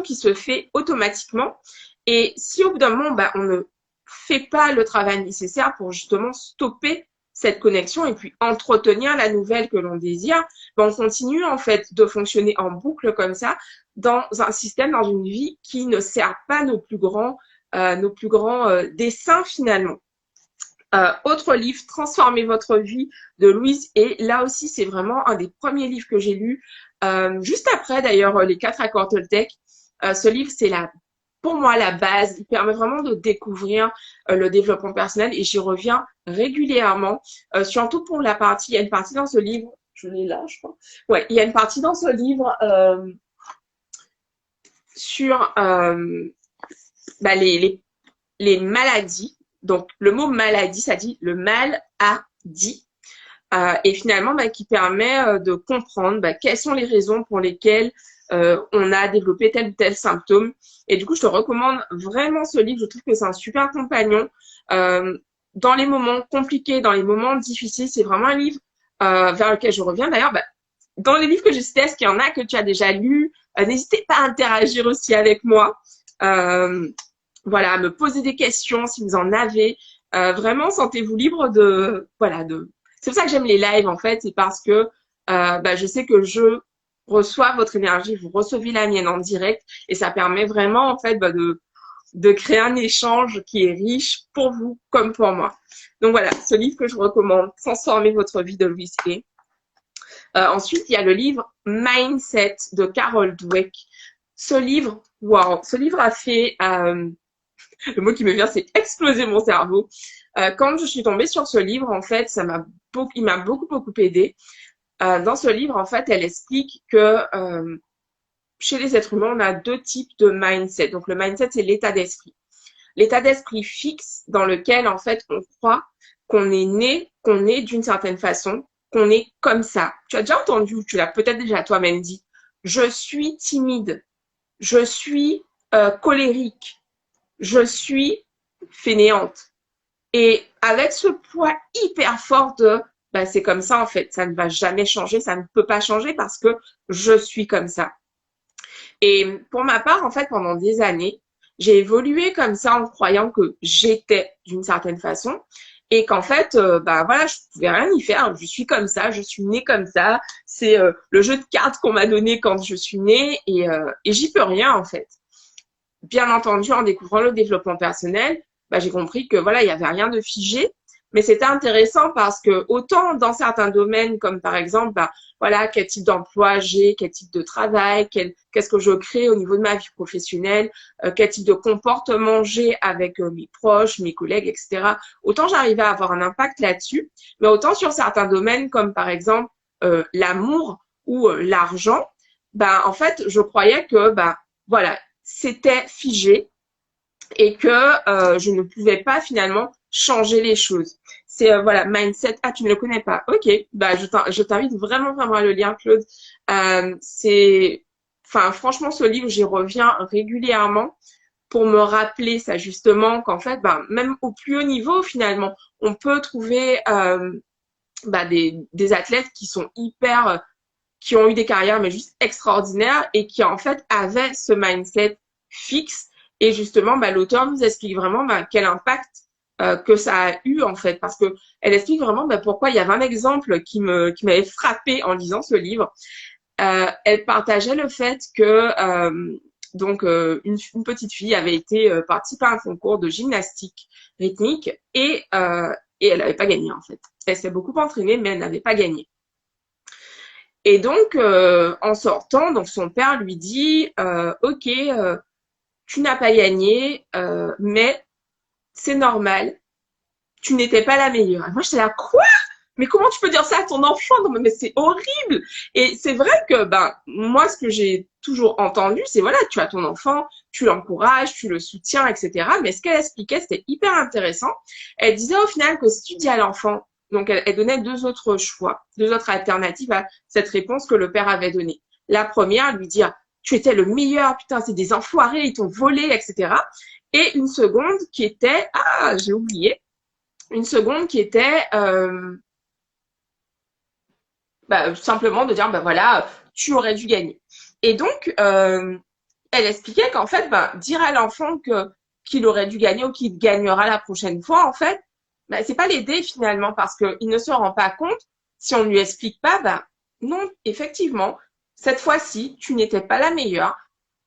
qui se fait automatiquement, et si au bout d'un moment, on ne fait pas le travail nécessaire pour justement stopper cette connexion et puis entretenir la nouvelle que l'on désire, on continue en fait de fonctionner en boucle comme ça dans un système, dans une vie qui ne sert pas nos plus grands desseins finalement. Autre livre, Transformez votre vie de Louise Hay. Là aussi, c'est vraiment un des premiers livres que j'ai lu, juste après d'ailleurs les 4 accords Toltec. Ce livre, c'est pour moi la base. Il permet vraiment de découvrir le développement personnel et j'y reviens régulièrement, surtout pour la partie. Il y a une partie dans ce livre, je l'ai là, je crois. Ouais, il y a une partie dans ce livre sur les maladies. Donc, le mot maladie, ça dit le mal a dit. Et finalement, qui permet de comprendre quelles sont les raisons pour lesquelles on a développé tel ou tel symptôme. Et du coup, je te recommande vraiment ce livre. Je trouve que c'est un super compagnon. Dans les moments compliqués, dans les moments difficiles, c'est vraiment un livre vers lequel je reviens. D'ailleurs, dans les livres que j'ai cités, est-ce qu'il y en a que tu as déjà lu? N'hésitez pas à interagir aussi avec moi. Voilà, à me poser des questions si vous en avez. Vraiment, sentez-vous libre C'est pour ça que j'aime les lives, en fait. C'est parce que je sais que je reçois votre énergie, vous recevez la mienne en direct. Et ça permet vraiment, en fait, de créer un échange qui est riche pour vous comme pour moi. Donc voilà, ce livre que je recommande, Transformer votre vie de Louise Hay. Ensuite, il y a le livre Mindset de Carol Dweck. Ce livre, wow, ce livre a fait... le mot qui me vient, c'est exploser mon cerveau. Quand je suis tombée sur ce livre, en fait, il m'a beaucoup aidé. Dans ce livre, en fait, elle explique que chez les êtres humains, on a 2 types de mindset. Donc, le mindset, c'est l'état d'esprit. L'état d'esprit fixe dans lequel, en fait, on croit qu'on est né, qu'on est d'une certaine façon, qu'on est comme ça. Tu as déjà entendu, ou tu l'as peut-être déjà toi-même dit, je suis timide, je suis colérique, je suis fainéante. Et avec ce poids hyper fort de c'est comme ça en fait, ça ne va jamais changer, ça ne peut pas changer parce que je suis comme ça. Et pour ma part, en fait, pendant des années, j'ai évolué comme ça en croyant que j'étais d'une certaine façon et qu'en fait, je pouvais rien y faire. Je suis comme ça, je suis née comme ça. C'est le jeu de cartes qu'on m'a donné quand je suis née et j'y peux rien en fait. Bien entendu, en découvrant le développement personnel, j'ai compris que il y avait rien de figé, Mais c'était intéressant parce que autant dans certains domaines, comme par exemple, bah, voilà, quel type d'emploi j'ai, quel type de travail, qu'est-ce que je crée au niveau de ma vie professionnelle, quel type de comportement j'ai avec mes proches, mes collègues, etc. Autant j'arrivais à avoir un impact là-dessus, mais autant sur certains domaines, comme par exemple l'amour ou l'argent, bah, en fait, je croyais que bah, voilà, c'était figé et que je ne pouvais pas finalement changer les choses. C'est voilà, mindset. Ah, tu ne le connais pas. Ok, bah je t'invite vraiment vraiment à le lire, Claude. Enfin franchement, ce livre, j'y reviens régulièrement pour me rappeler ça justement qu'en fait, bah, même au plus haut niveau finalement, on peut trouver bah, des athlètes qui sont hyper, qui ont eu des carrières mais juste extraordinaires et qui en fait avaient ce mindset fixe. Et justement, bah, l'auteur nous explique vraiment bah, quel impact que ça a eu en fait, parce que elle explique vraiment bah, pourquoi. Il y avait un exemple qui m'avait frappé en lisant ce livre. Elle partageait le fait que une petite fille avait été participée à un concours de gymnastique rythmique et elle n'avait pas gagné en fait. Elle s'est beaucoup entraînée, mais elle n'avait pas gagné. Et donc, en sortant, donc son père lui dit, ok, tu n'as pas gagné, mais c'est normal, tu n'étais pas la meilleure. Et moi, j'étais là, quoi? Mais comment tu peux dire ça à ton enfant? Non, mais c'est horrible. Et c'est vrai que, ben, moi, ce que j'ai toujours entendu, c'est voilà, tu as ton enfant, tu l'encourages, tu le soutiens, etc. Mais ce qu'elle expliquait, c'était hyper intéressant. Elle disait au final que si tu dis à l'enfant, donc elle donnait deux autres choix, deux autres alternatives à cette réponse que le père avait donnée. La première, lui dire, tu étais le meilleur, putain, c'est des enfoirés, ils t'ont volé, etc. Et une seconde qui était, ah, j'ai oublié, une seconde qui était, bah, simplement de dire, bah voilà, tu aurais dû gagner. Et donc, elle expliquait qu'en fait, bah, dire à l'enfant que qu'il aurait dû gagner ou qu'il gagnera la prochaine fois, en fait, bah, c'est pas l'aider finalement parce qu'il ne se rend pas compte si on ne lui explique pas, bah non, effectivement, cette fois-ci, tu n'étais pas la meilleure.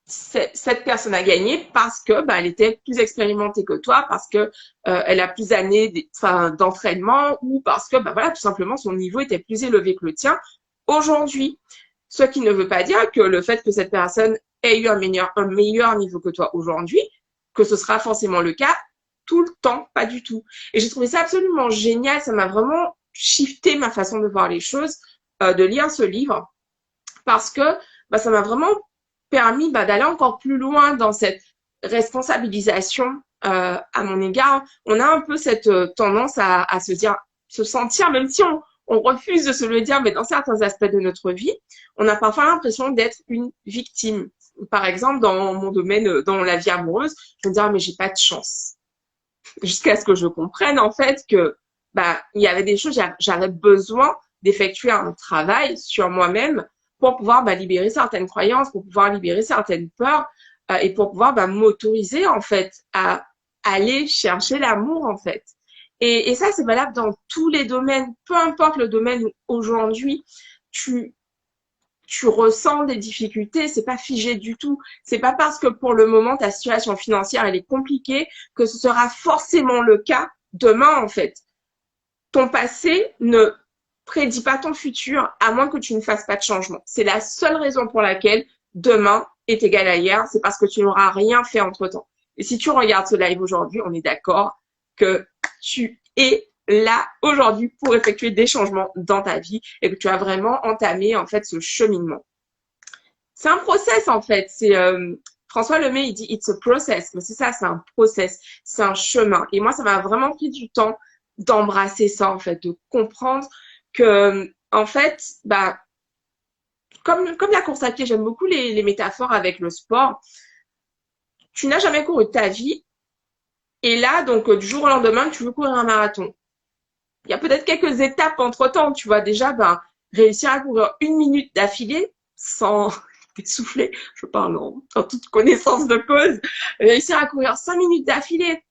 Cette personne a gagné parce que bah, elle était plus expérimentée que toi, parce que elle a plus d'années d'entraînement ou parce que bah, voilà, tout simplement son niveau était plus élevé que le tien aujourd'hui. Ce qui ne veut pas dire que le fait que cette personne ait eu un meilleur niveau que toi aujourd'hui, que ce sera forcément le cas tout le temps, pas du tout. Et j'ai trouvé ça absolument génial, ça m'a vraiment shifté ma façon de voir les choses, de lire ce livre, parce que bah, ça m'a vraiment permis bah, d'aller encore plus loin dans cette responsabilisation à mon égard. On a un peu cette tendance à se dire, se sentir, même si on refuse de se le dire, mais dans certains aspects de notre vie, on a parfois l'impression d'être une victime. Par exemple, dans mon domaine, dans la vie amoureuse, je me dis, ah, mais j'ai pas de chance. Jusqu'à ce que je comprenne, en fait, que bah, il y avait des choses, j'avais besoin d'effectuer un travail sur moi-même pour pouvoir bah, libérer certaines croyances, pour pouvoir libérer certaines peurs et pour pouvoir bah, m'autoriser en fait à aller chercher l'amour en fait. Et ça, c'est valable dans tous les domaines, peu importe le domaine où aujourd'hui tu tu ressens des difficultés, c'est pas figé du tout. C'est pas parce que pour le moment ta situation financière elle est compliquée que ce sera forcément le cas demain en fait. Ton passé ne prédit pas ton futur à moins que tu ne fasses pas de changement. C'est la seule raison pour laquelle demain est égal à hier, c'est parce que tu n'auras rien fait entre-temps. Et si tu regardes ce live aujourd'hui, on est d'accord que tu es là aujourd'hui pour effectuer des changements dans ta vie et que tu as vraiment entamé en fait ce cheminement. C'est un process en fait. C'est François Lemay il dit it's a process, mais c'est ça, c'est un process, c'est un chemin. Et moi, ça m'a vraiment pris du temps d'embrasser ça en fait, de comprendre que en fait, bah comme la course à pied, j'aime beaucoup les métaphores avec le sport. Tu n'as jamais couru de ta vie et là donc du jour au lendemain, tu veux courir un marathon. Il y a peut-être quelques étapes entre-temps, tu vois déjà ben réussir à courir une minute d'affilée sans t'essouffler, je parle en toute connaissance de cause, réussir à courir 5 minutes d'affilée,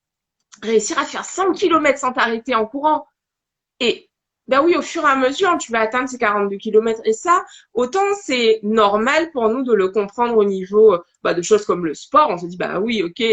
réussir à faire 5 kilomètres sans t'arrêter en courant. Et ben oui, au fur et à mesure, tu vas atteindre ces 42 kilomètres. Et ça, autant c'est normal pour nous de le comprendre au niveau bah, de choses comme le sport. On se dit, bah oui, ok,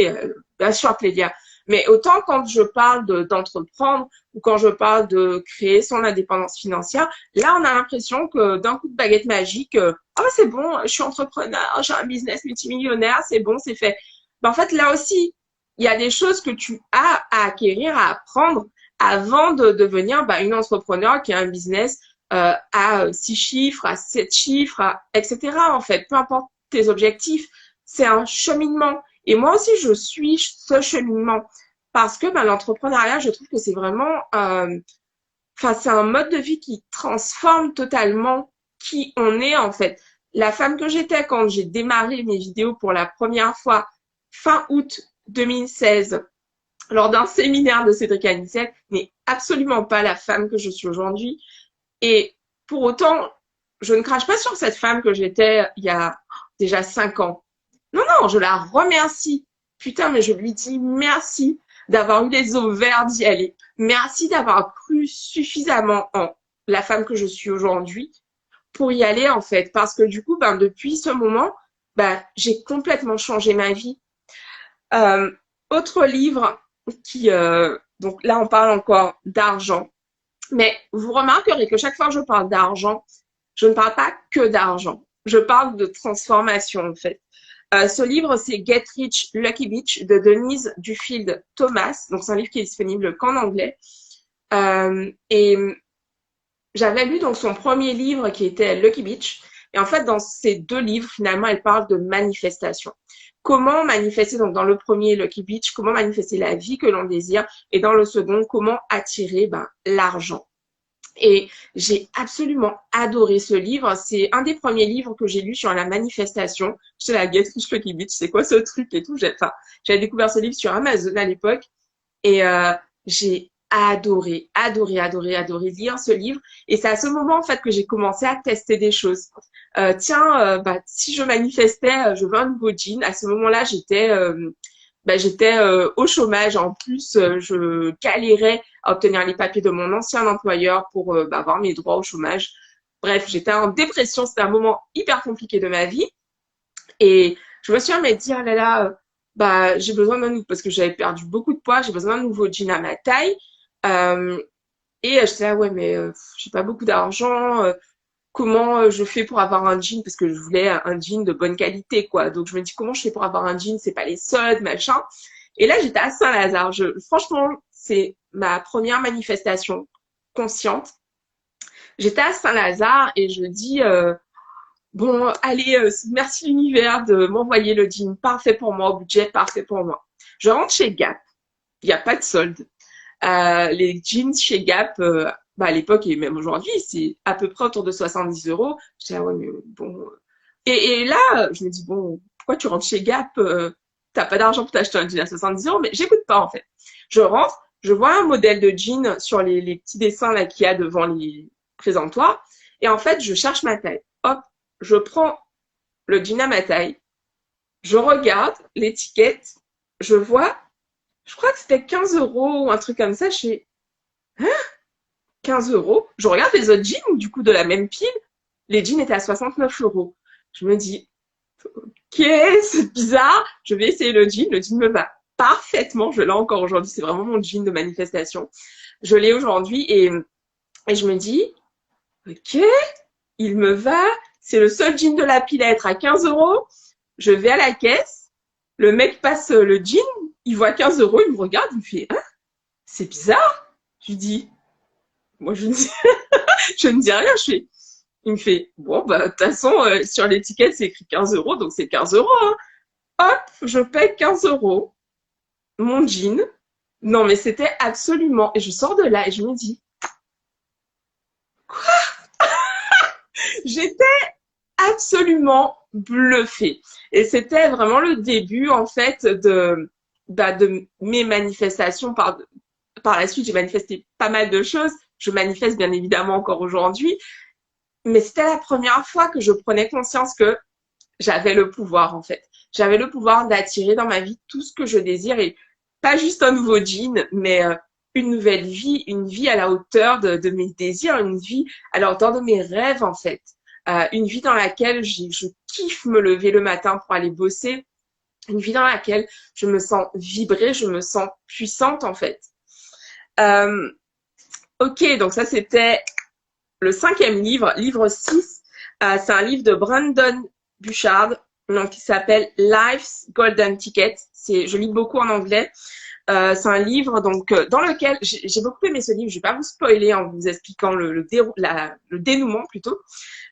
bien sûr, Clélia. Mais autant quand je parle d'entreprendre ou quand je parle de créer son indépendance financière, là, on a l'impression que d'un coup de baguette magique, ah oh, c'est bon, je suis entrepreneur, j'ai un business multimillionnaire, c'est bon, c'est fait. Ben, en fait, là aussi, il y a des choses que tu as à acquérir, à apprendre avant de devenir une entrepreneur qui a un business à 6 chiffres, à 7 chiffres, etc. En fait, peu importe tes objectifs, c'est un cheminement. Et moi aussi, je suis ce cheminement parce que l'entrepreneuriat, je trouve que c'est vraiment, c'est un mode de vie qui transforme totalement qui on est en fait. La femme que j'étais quand j'ai démarré mes vidéos pour la première fois fin août 2016 lors d'un séminaire de Cédric Anissette n'est absolument pas la femme que je suis aujourd'hui. Et pour autant, je ne crache pas sur cette femme que j'étais il y a déjà 5 ans. Non, non, je la remercie. Putain, mais je lui dis merci d'avoir eu les ovaires d'y aller. Merci d'avoir cru suffisamment en la femme que je suis aujourd'hui pour y aller, en fait. Parce que du coup, depuis ce moment, j'ai complètement changé ma vie. Autre livre qui, donc là, on parle encore d'argent. Mais vous remarquerez que chaque fois que je parle d'argent, je ne parle pas que d'argent. Je parle de transformation, en fait. Ce livre, c'est Get Rich, Lucky Bitch de Denise Duffield Thomas. Donc, c'est un livre qui est disponible qu'en anglais. Et j'avais lu donc son premier livre qui était Lucky Bitch. Et en fait, dans ces 2 livres, finalement, elle parle de manifestation. Comment manifester, donc dans le premier Lucky Bitch, comment manifester la vie que l'on désire. Et dans le second, comment attirer l'argent. Et j'ai absolument adoré ce livre. C'est un des premiers livres que j'ai lu sur la manifestation. J'étais la Get Rich Lucky Bitch, c'est quoi ce truc et tout. J'avais découvert ce livre sur Amazon à l'époque. Et j'ai adoré lire ce livre. Et c'est à ce moment, en fait, que j'ai commencé à tester des choses. Si je manifestais, je veux un nouveau jean. À ce moment-là, j'étais au chômage. En plus, je galérais à obtenir les papiers de mon ancien employeur pour avoir mes droits au chômage. Bref, j'étais en dépression. C'était un moment hyper compliqué de ma vie. Et je me suis dit, ah là là, j'ai besoin d'un nouveau, parce que j'avais perdu beaucoup de poids, j'ai besoin d'un nouveau jean à ma taille. Et j'étais là, ouais, mais j'ai pas beaucoup d'argent. Comment je fais pour avoir un jean? Parce que je voulais un jean de bonne qualité, quoi. Donc, je me dis, comment je fais pour avoir un jean? C'est pas les soldes, machin. Et là, j'étais à Saint-Lazare. Franchement, c'est ma première manifestation consciente. J'étais à Saint-Lazare et je dis, bon, allez, merci l'univers de m'envoyer le jean parfait pour moi, au budget parfait pour moi. Je rentre chez Gap. Il n'y a pas de solde. Les jeans chez Gap, à l'époque et même aujourd'hui, c'est à peu près autour de 70 euros. Je dis, ah ouais, mais bon. Et là, je me dis, bon, pourquoi tu rentres chez Gap? T'as pas d'argent pour t'acheter un jean à 70 euros, mais j'écoute pas en fait. Je rentre, je vois un modèle de jean sur les petits dessins là qu'il y a devant les présentoirs. Et en fait, je cherche ma taille. Hop, je prends le jean à ma taille. Je regarde l'étiquette. Je vois, je crois que c'était 15 euros ou un truc comme ça. Je fais, hein? 15 euros. Je regarde les autres jeans, du coup, de la même pile. Les jeans étaient à 69 euros. Je me dis, ok, c'est bizarre. Je vais essayer le jean. Le jean me va parfaitement. Je l'ai encore aujourd'hui. C'est vraiment mon jean de manifestation. Je l'ai aujourd'hui et je me dis, ok, il me va. C'est le seul jean de la pile à être à 15 euros. Je vais à la caisse. Le mec passe le jean. Il voit 15 euros. Il me regarde. Il me fait, hein, c'est bizarre. Je lui dis, moi, je ne dis rien. Il me fait, bon, de toute façon, sur l'étiquette, c'est écrit 15 euros, donc c'est 15 euros. Hein. Hop, je paye 15 euros. Mon jean. Non, mais c'était absolument. Et je sors de là et je me dis, quoi? J'étais absolument bluffée. Et c'était vraiment le début, en fait, de mes manifestations. Par la suite, j'ai manifesté pas mal de choses. Je manifeste bien évidemment encore aujourd'hui. Mais c'était la première fois que je prenais conscience que j'avais le pouvoir, en fait. J'avais le pouvoir d'attirer dans ma vie tout ce que je désire et pas juste un nouveau jean, mais une nouvelle vie, une vie à la hauteur de mes désirs, une vie à la hauteur de mes rêves, en fait. Une vie dans laquelle je kiffe me lever le matin pour aller bosser. Une vie dans laquelle je me sens vibrer, je me sens puissante en fait. Euh, ok, donc ça c'était le 5e livre, livre 6. C'est un livre de Brandon Burchard, donc qui s'appelle Life's Golden Ticket. Je lis beaucoup en anglais. C'est un livre donc dans lequel j'ai beaucoup aimé ce livre. Je vais pas vous spoiler en vous expliquant le dénouement plutôt,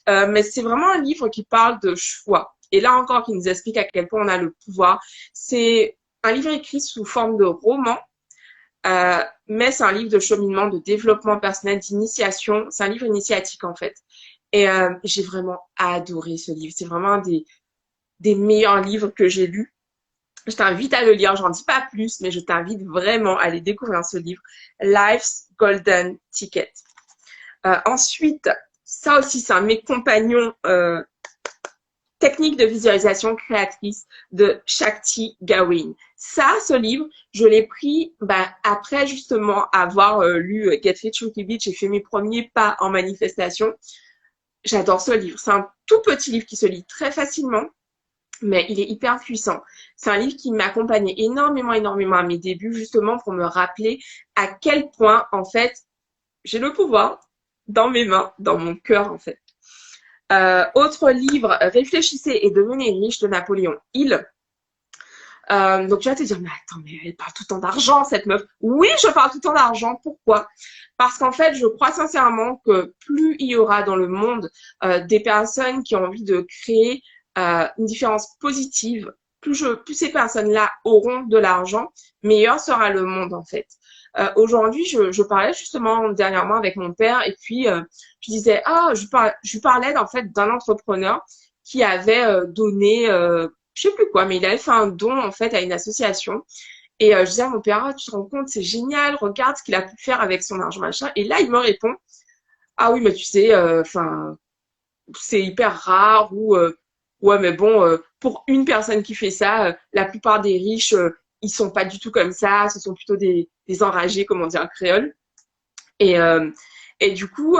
mais c'est vraiment un livre qui parle de choix. Et là encore, qui nous explique à quel point on a le pouvoir. C'est un livre écrit sous forme de roman, mais c'est un livre de cheminement, de développement personnel, d'initiation. C'est un livre initiatique en fait. Et j'ai vraiment adoré ce livre. C'est vraiment un des meilleurs livres que j'ai lus. Je t'invite à le lire, j'en dis pas plus, mais je t'invite vraiment à aller découvrir ce livre, Life's Golden Ticket. Ensuite, ça aussi, c'est un de mes compagnons, Technique de visualisation créatrice de Shakti Gawain. Ça, ce livre, je l'ai pris après justement avoir lu Get Rich or Die Rich. J'ai fait mes premiers pas en manifestation. J'adore ce livre. C'est un tout petit livre qui se lit très facilement, mais il est hyper puissant. C'est un livre qui m'accompagnait énormément, énormément à mes débuts, justement pour me rappeler à quel point, en fait, j'ai le pouvoir dans mes mains, dans mon cœur, en fait. Autre livre, Réfléchissez et devenez riche de Napoléon Hill. Donc tu vas te dire, mais attends, mais elle parle tout le temps d'argent, cette meuf. Oui, je parle tout le temps d'argent. Pourquoi? Parce qu'en fait, je crois sincèrement que plus il y aura dans le monde des personnes qui ont envie de créer une différence positive, plus ces personnes-là auront de l'argent, meilleur sera le monde en fait. Aujourd'hui, je parlais justement dernièrement avec mon père et puis je disais, je parlais en fait d'un entrepreneur qui avait donné, je sais plus quoi, mais il avait fait un don en fait à une association. Et je disais à mon père, tu te rends compte, c'est génial, regarde ce qu'il a pu faire avec son argent machin. Et là, il me répond, ah oui, mais tu sais, c'est hyper rare ou ouais, mais bon, pour une personne qui fait ça, la plupart des riches, ils sont pas du tout comme ça, ce sont plutôt des enragés, comme on dit en créole. Et, euh, et du coup,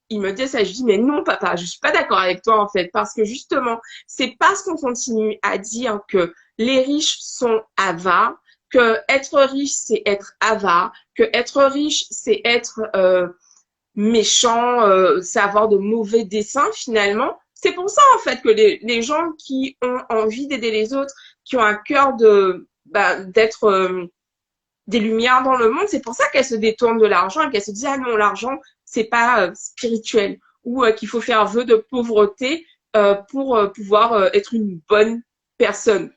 il me dit ça, je dis, mais non, papa, je suis pas d'accord avec toi, en fait, parce que justement, c'est parce qu'on continue à dire que les riches sont avares, que être riche, c'est être avare, que être riche, c'est être méchant, c'est avoir de mauvais desseins, finalement. C'est pour ça, en fait, que les gens qui ont envie d'aider les autres, qui ont un cœur d'être des lumières dans le monde, c'est pour ça qu'elles se détournent de l'argent et qu'elles se disent, ah non, l'argent, c'est pas spirituel, ou qu'il faut faire vœu de pauvreté pour pouvoir être une bonne personne.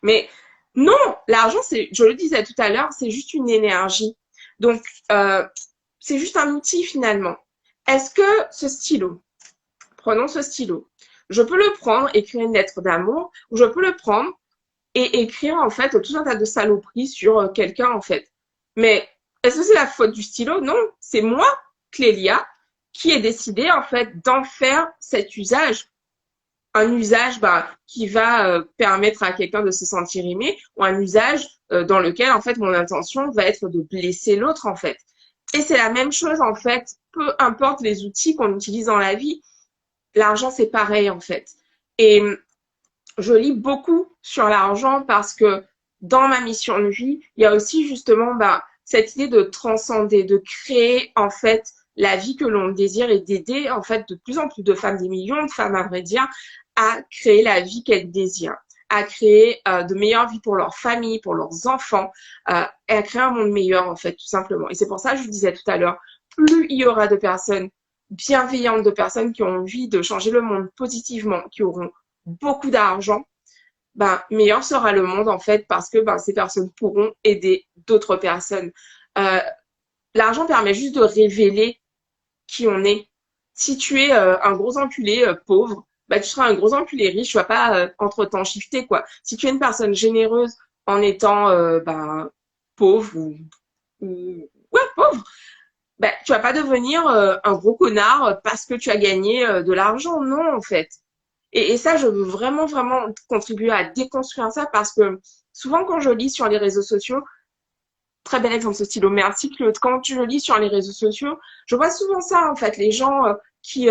Mais non, l'argent, je le disais tout à l'heure, c'est juste une énergie. Donc, c'est juste un outil finalement. Est-ce que ce stylo, prenons ce stylo, je peux le prendre, écrire une lettre d'amour, ou je peux le prendre et écrire en fait tout un tas de saloperies sur quelqu'un en fait. Mais est-ce que c'est la faute du stylo? Non, c'est moi, Clélia, qui ai décidé en fait d'en faire cet usage. Un usage qui va permettre à quelqu'un de se sentir aimé, ou un usage dans lequel en fait mon intention va être de blesser l'autre en fait. Et c'est la même chose en fait, peu importe les outils qu'on utilise dans la vie, l'argent c'est pareil en fait. Et je lis beaucoup sur l'argent parce que dans ma mission de vie, il y a aussi justement cette idée de transcender, de créer en fait la vie que l'on désire et d'aider en fait de plus en plus de femmes, des millions de femmes à vrai dire, à créer la vie qu'elles désirent, à créer de meilleures vies pour leurs familles, pour leurs enfants, et à créer un monde meilleur en fait tout simplement. Et c'est pour ça que je vous disais tout à l'heure, plus il y aura de personnes bienveillantes, de personnes qui ont envie de changer le monde positivement, qui auront beaucoup d'argent, meilleur sera le monde en fait parce que ces personnes pourront aider d'autres personnes. L'argent permet juste de révéler qui on est. Si tu es un gros enculé pauvre, tu seras un gros enculé riche, tu vas pas entre-temps shifter quoi. Si tu es une personne généreuse en étant pauvre ou ouais pauvre, tu vas pas devenir un gros connard parce que tu as gagné de l'argent, non en fait. Et ça, je veux vraiment, vraiment contribuer à déconstruire ça parce que souvent quand je lis sur les réseaux sociaux, très bel exemple ce stylo, merci Claude, quand je lis sur les réseaux sociaux, je vois souvent ça en fait, les gens qui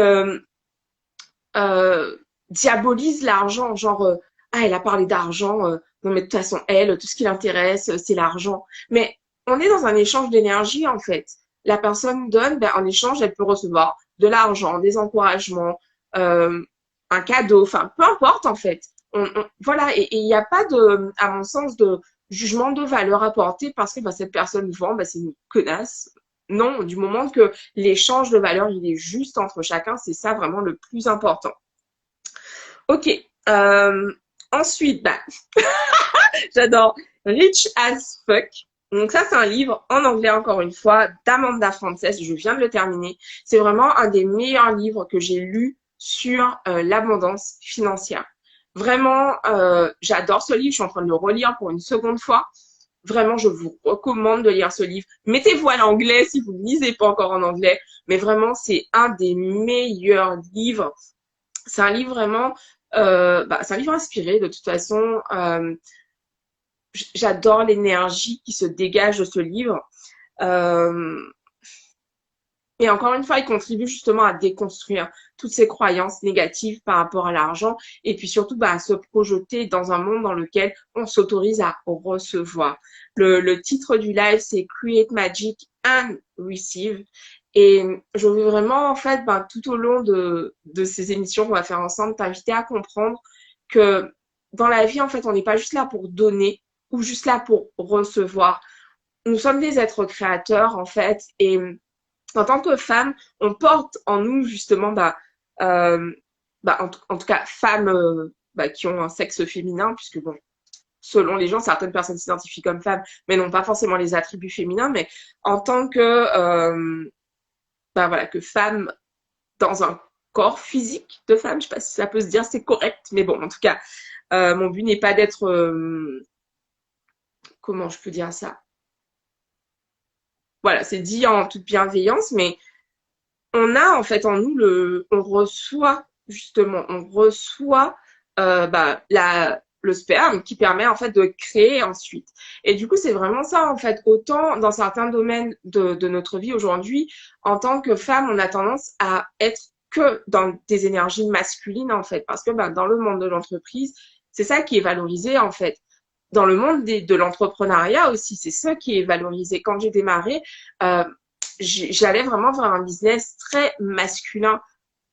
diabolisent l'argent, genre ah, elle a parlé d'argent, non mais de toute façon, elle, tout ce qui l'intéresse, c'est l'argent. Mais on est dans un échange d'énergie, en fait. La personne donne, ben, en échange, elle peut recevoir de l'argent, des encouragements, euh, un cadeau, enfin, peu importe, en fait. Voilà, et il n'y a pas de, à mon sens, de jugement de valeur apporté parce que ben, cette personne vend, ben, c'est une connasse. Non, du moment que l'échange de valeur, il est juste entre chacun, c'est ça vraiment le plus important. Ok. Euh, ensuite, bah, j'adore Rich as Fuck. Donc ça, c'est un livre en anglais encore une fois d'Amanda Frances. Je viens de le terminer. C'est vraiment un des meilleurs livres que j'ai lus sur l'abondance financière. Vraiment, j'adore ce livre. Je suis en train de le relire pour une seconde fois. Vraiment, je vous recommande de lire ce livre. Mettez-vous à l'anglais si vous ne lisez pas encore en anglais. Mais vraiment, c'est un des meilleurs livres. C'est un livre vraiment, c'est un livre inspiré de toute façon. J'adore l'énergie qui se dégage de ce livre. Euh, et encore une fois, il contribue justement à déconstruire toutes ces croyances négatives par rapport à l'argent et puis surtout bah, à se projeter dans un monde dans lequel on s'autorise à recevoir. Le titre du live, c'est Create Magic and Receive. Et je veux vraiment, en fait, bah, tout au long de ces émissions qu'on va faire ensemble, t'inviter à comprendre que dans la vie, en fait, on n'est pas juste là pour donner ou juste là pour recevoir. Nous sommes des êtres créateurs, en fait, et en tant que femme, on porte en nous justement, euh, en tout cas, femmes qui ont un sexe féminin, puisque bon, selon les gens, certaines personnes s'identifient comme femmes, mais n'ont pas forcément les attributs féminins. Mais en tant que, voilà, que femme dans un corps physique de femme, je sais pas si ça peut se dire, c'est correct, mais bon, en tout cas, mon but n'est pas d'être, comment je peux dire ça? Voilà, c'est dit en toute bienveillance, mais on a en fait en nous on reçoit justement, on reçoit le sperme qui permet en fait de créer ensuite. Et du coup, c'est vraiment ça en fait. Autant dans certains domaines de notre vie aujourd'hui, en tant que femme, on a tendance à être que dans des énergies masculines en fait, parce que dans le monde de l'entreprise, c'est ça qui est valorisé en fait. Dans le monde de l'entrepreneuriat aussi, c'est ça qui est valorisé. Quand j'ai démarré, euh, j'allais vraiment vers un business très masculin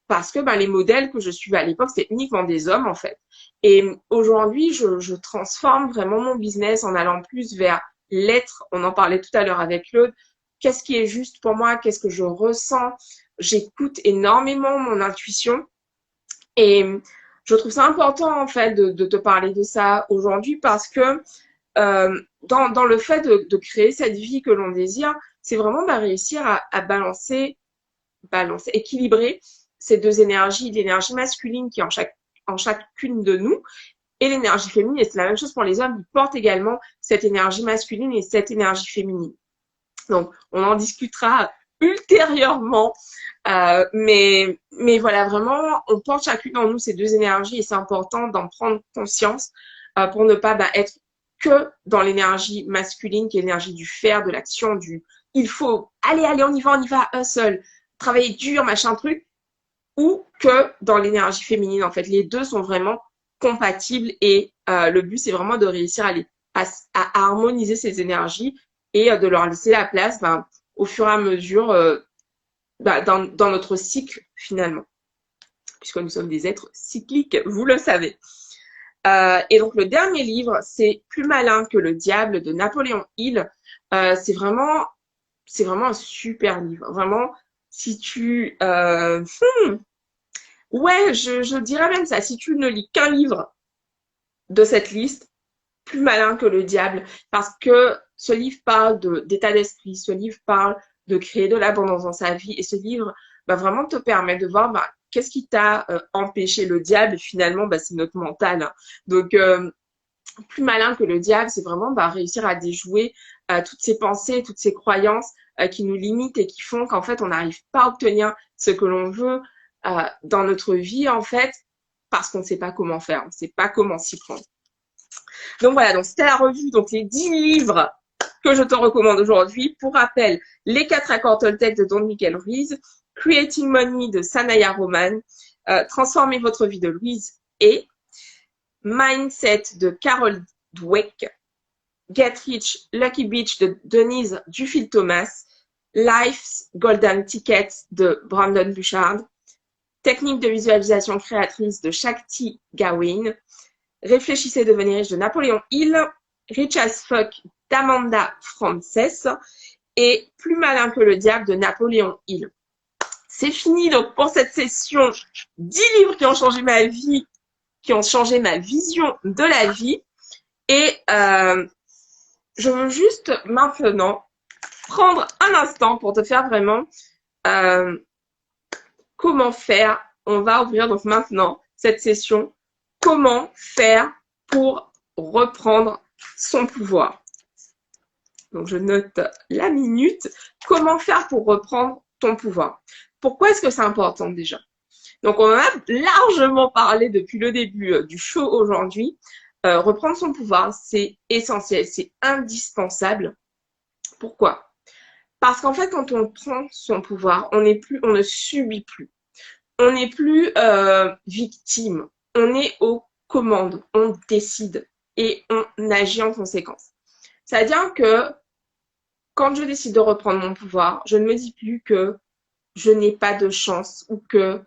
parce que les modèles que je suivais à l'époque, c'était uniquement des hommes en fait. Et aujourd'hui, je transforme vraiment mon business en allant plus vers l'être. On en parlait tout à l'heure avec Claude. Qu'est-ce qui est juste pour moi? Qu'est-ce que je ressens? J'écoute énormément mon intuition et je trouve ça important en fait de te parler de ça aujourd'hui parce que dans le fait de créer cette vie que l'on désire, c'est vraiment réussir à balancer, équilibrer ces deux énergies, l'énergie masculine qui est en chacune de nous et l'énergie féminine. Et c'est la même chose pour les hommes, ils portent également cette énergie masculine et cette énergie féminine. Donc, on en discutera ultérieurement. Mais voilà, vraiment, on porte chacune en nous ces deux énergies et c'est important d'en prendre conscience pour ne pas être que dans l'énergie masculine, qui est l'énergie du faire, de l'action, du il faut, allez, on y va, hustle, travailler dur, machin truc, ou que dans l'énergie féminine. En fait, les deux sont vraiment compatibles et le but, c'est vraiment de réussir à harmoniser ces énergies et de leur laisser la place au fur et à mesure dans notre cycle finalement, puisque nous sommes des êtres cycliques, vous le savez. Et donc le dernier livre, c'est Plus malin que le diable de Napoléon Hill. C'est vraiment un super livre. Vraiment, si tu... ouais, je dirais même ça. Si tu ne lis qu'un livre de cette liste, Plus malin que le diable, parce que ce livre parle d'état d'esprit, ce livre parle de créer de l'abondance dans sa vie, et ce livre va vraiment te permettre de voir qu'est-ce qui t'a empêché le diable, et finalement, c'est notre mental. Hein. Donc, plus malin que le diable, c'est vraiment réussir à déjouer toutes ces pensées, toutes ces croyances qui nous limitent et qui font qu'en fait, on n'arrive pas à obtenir ce que l'on veut dans notre vie, en fait, parce qu'on ne sait pas comment faire, on ne sait pas comment s'y prendre. Donc voilà, donc c'était la revue, donc les 10 livres que je te recommande aujourd'hui. Pour rappel, Les 4 accords Toltec de Don Miguel Ruiz, Creating Money de Sanaya Roman, Transformez votre vie de Louise et Mindset de Carol Dweck, Get Rich, Lucky Beach de Denise Duffield-Thomas, Life's Golden Ticket de Brandon Burchard, Technique de visualisation créatrice de Shakti Gawain, Réfléchissez, devenez riche de Napoléon Hill, Rich as Fuck d'Amanda Frances et Plus malin que le diable de Napoléon Hill. C'est fini donc pour cette session 10 livres qui ont changé ma vie, qui ont changé ma vision de la vie. Et je veux juste maintenant prendre un instant pour te faire vraiment comment faire. On va ouvrir donc maintenant cette session. Comment faire pour reprendre son pouvoir. Donc je note la minute. Comment faire pour reprendre ton pouvoir? Pourquoi est-ce que c'est important déjà? Donc on en a largement parlé depuis le début du show aujourd'hui. Reprendre son pouvoir, c'est essentiel, c'est indispensable. Pourquoi? Parce qu'en fait, quand on prend son pouvoir, on ne subit plus. On n'est plus victime. On est aux commandes, on décide et on agit en conséquence. C'est-à-dire que quand je décide de reprendre mon pouvoir, je ne me dis plus que je n'ai pas de chance ou que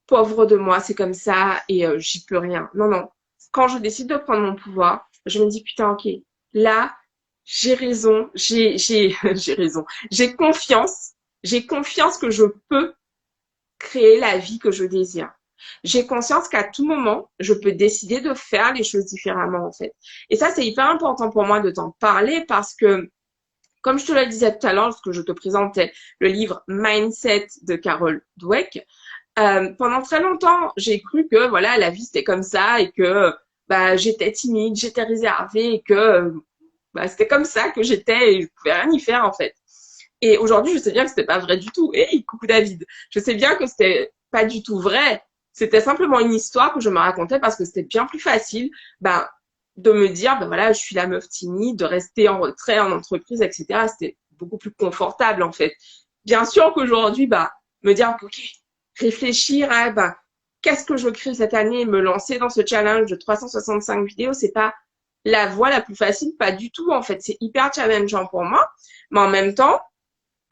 pauvre de moi, c'est comme ça et j'y peux rien. Non, non. Quand je décide de prendre mon pouvoir, je me dis putain, ok, là, j'ai raison, j'ai raison. J'ai confiance que je peux créer la vie que je désire. J'ai conscience qu'à tout moment, je peux décider de faire les choses différemment, en fait. Et ça, c'est hyper important pour moi de t'en parler parce que, comme je te le disais tout à l'heure, lorsque je te présentais le livre Mindset de Carol Dweck, pendant très longtemps, j'ai cru que, voilà, la vie, c'était comme ça et que, bah, j'étais timide, j'étais réservée et que, bah, c'était comme ça que j'étais et je pouvais rien y faire, en fait. Et aujourd'hui, je sais bien que c'était pas vrai du tout. Et coucou David. Je sais bien que c'était pas du tout vrai. C'était simplement une histoire que je me racontais parce que c'était bien plus facile, ben, de me dire, ben voilà, je suis la meuf timide, de rester en retrait en entreprise, etc. C'était beaucoup plus confortable, en fait. Bien sûr qu'aujourd'hui, bah, me dire, ok, réfléchir à, bah, qu'est-ce que je crée cette année, me lancer dans ce challenge de 365 vidéos, c'est pas la voie la plus facile, pas du tout, en fait. C'est hyper challengeant pour moi. Mais en même temps,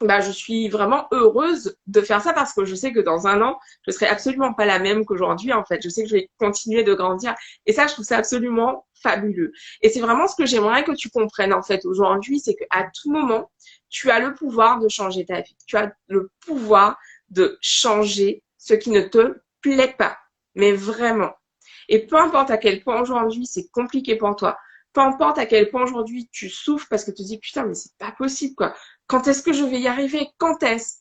bah, je suis vraiment heureuse de faire ça parce que je sais que dans un an, je serai absolument pas la même qu'aujourd'hui, en fait. Je sais que je vais continuer de grandir. Et ça, je trouve ça absolument fabuleux. Et c'est vraiment ce que j'aimerais que tu comprennes, en fait, aujourd'hui, c'est qu'à tout moment, tu as le pouvoir de changer ta vie. Tu as le pouvoir de changer ce qui ne te plaît pas. Mais vraiment. Et peu importe à quel point aujourd'hui c'est compliqué pour toi, peu importe à quel point aujourd'hui tu souffres parce que tu te dis putain mais c'est pas possible quoi. Quand est-ce que je vais y arriver? Quand est-ce?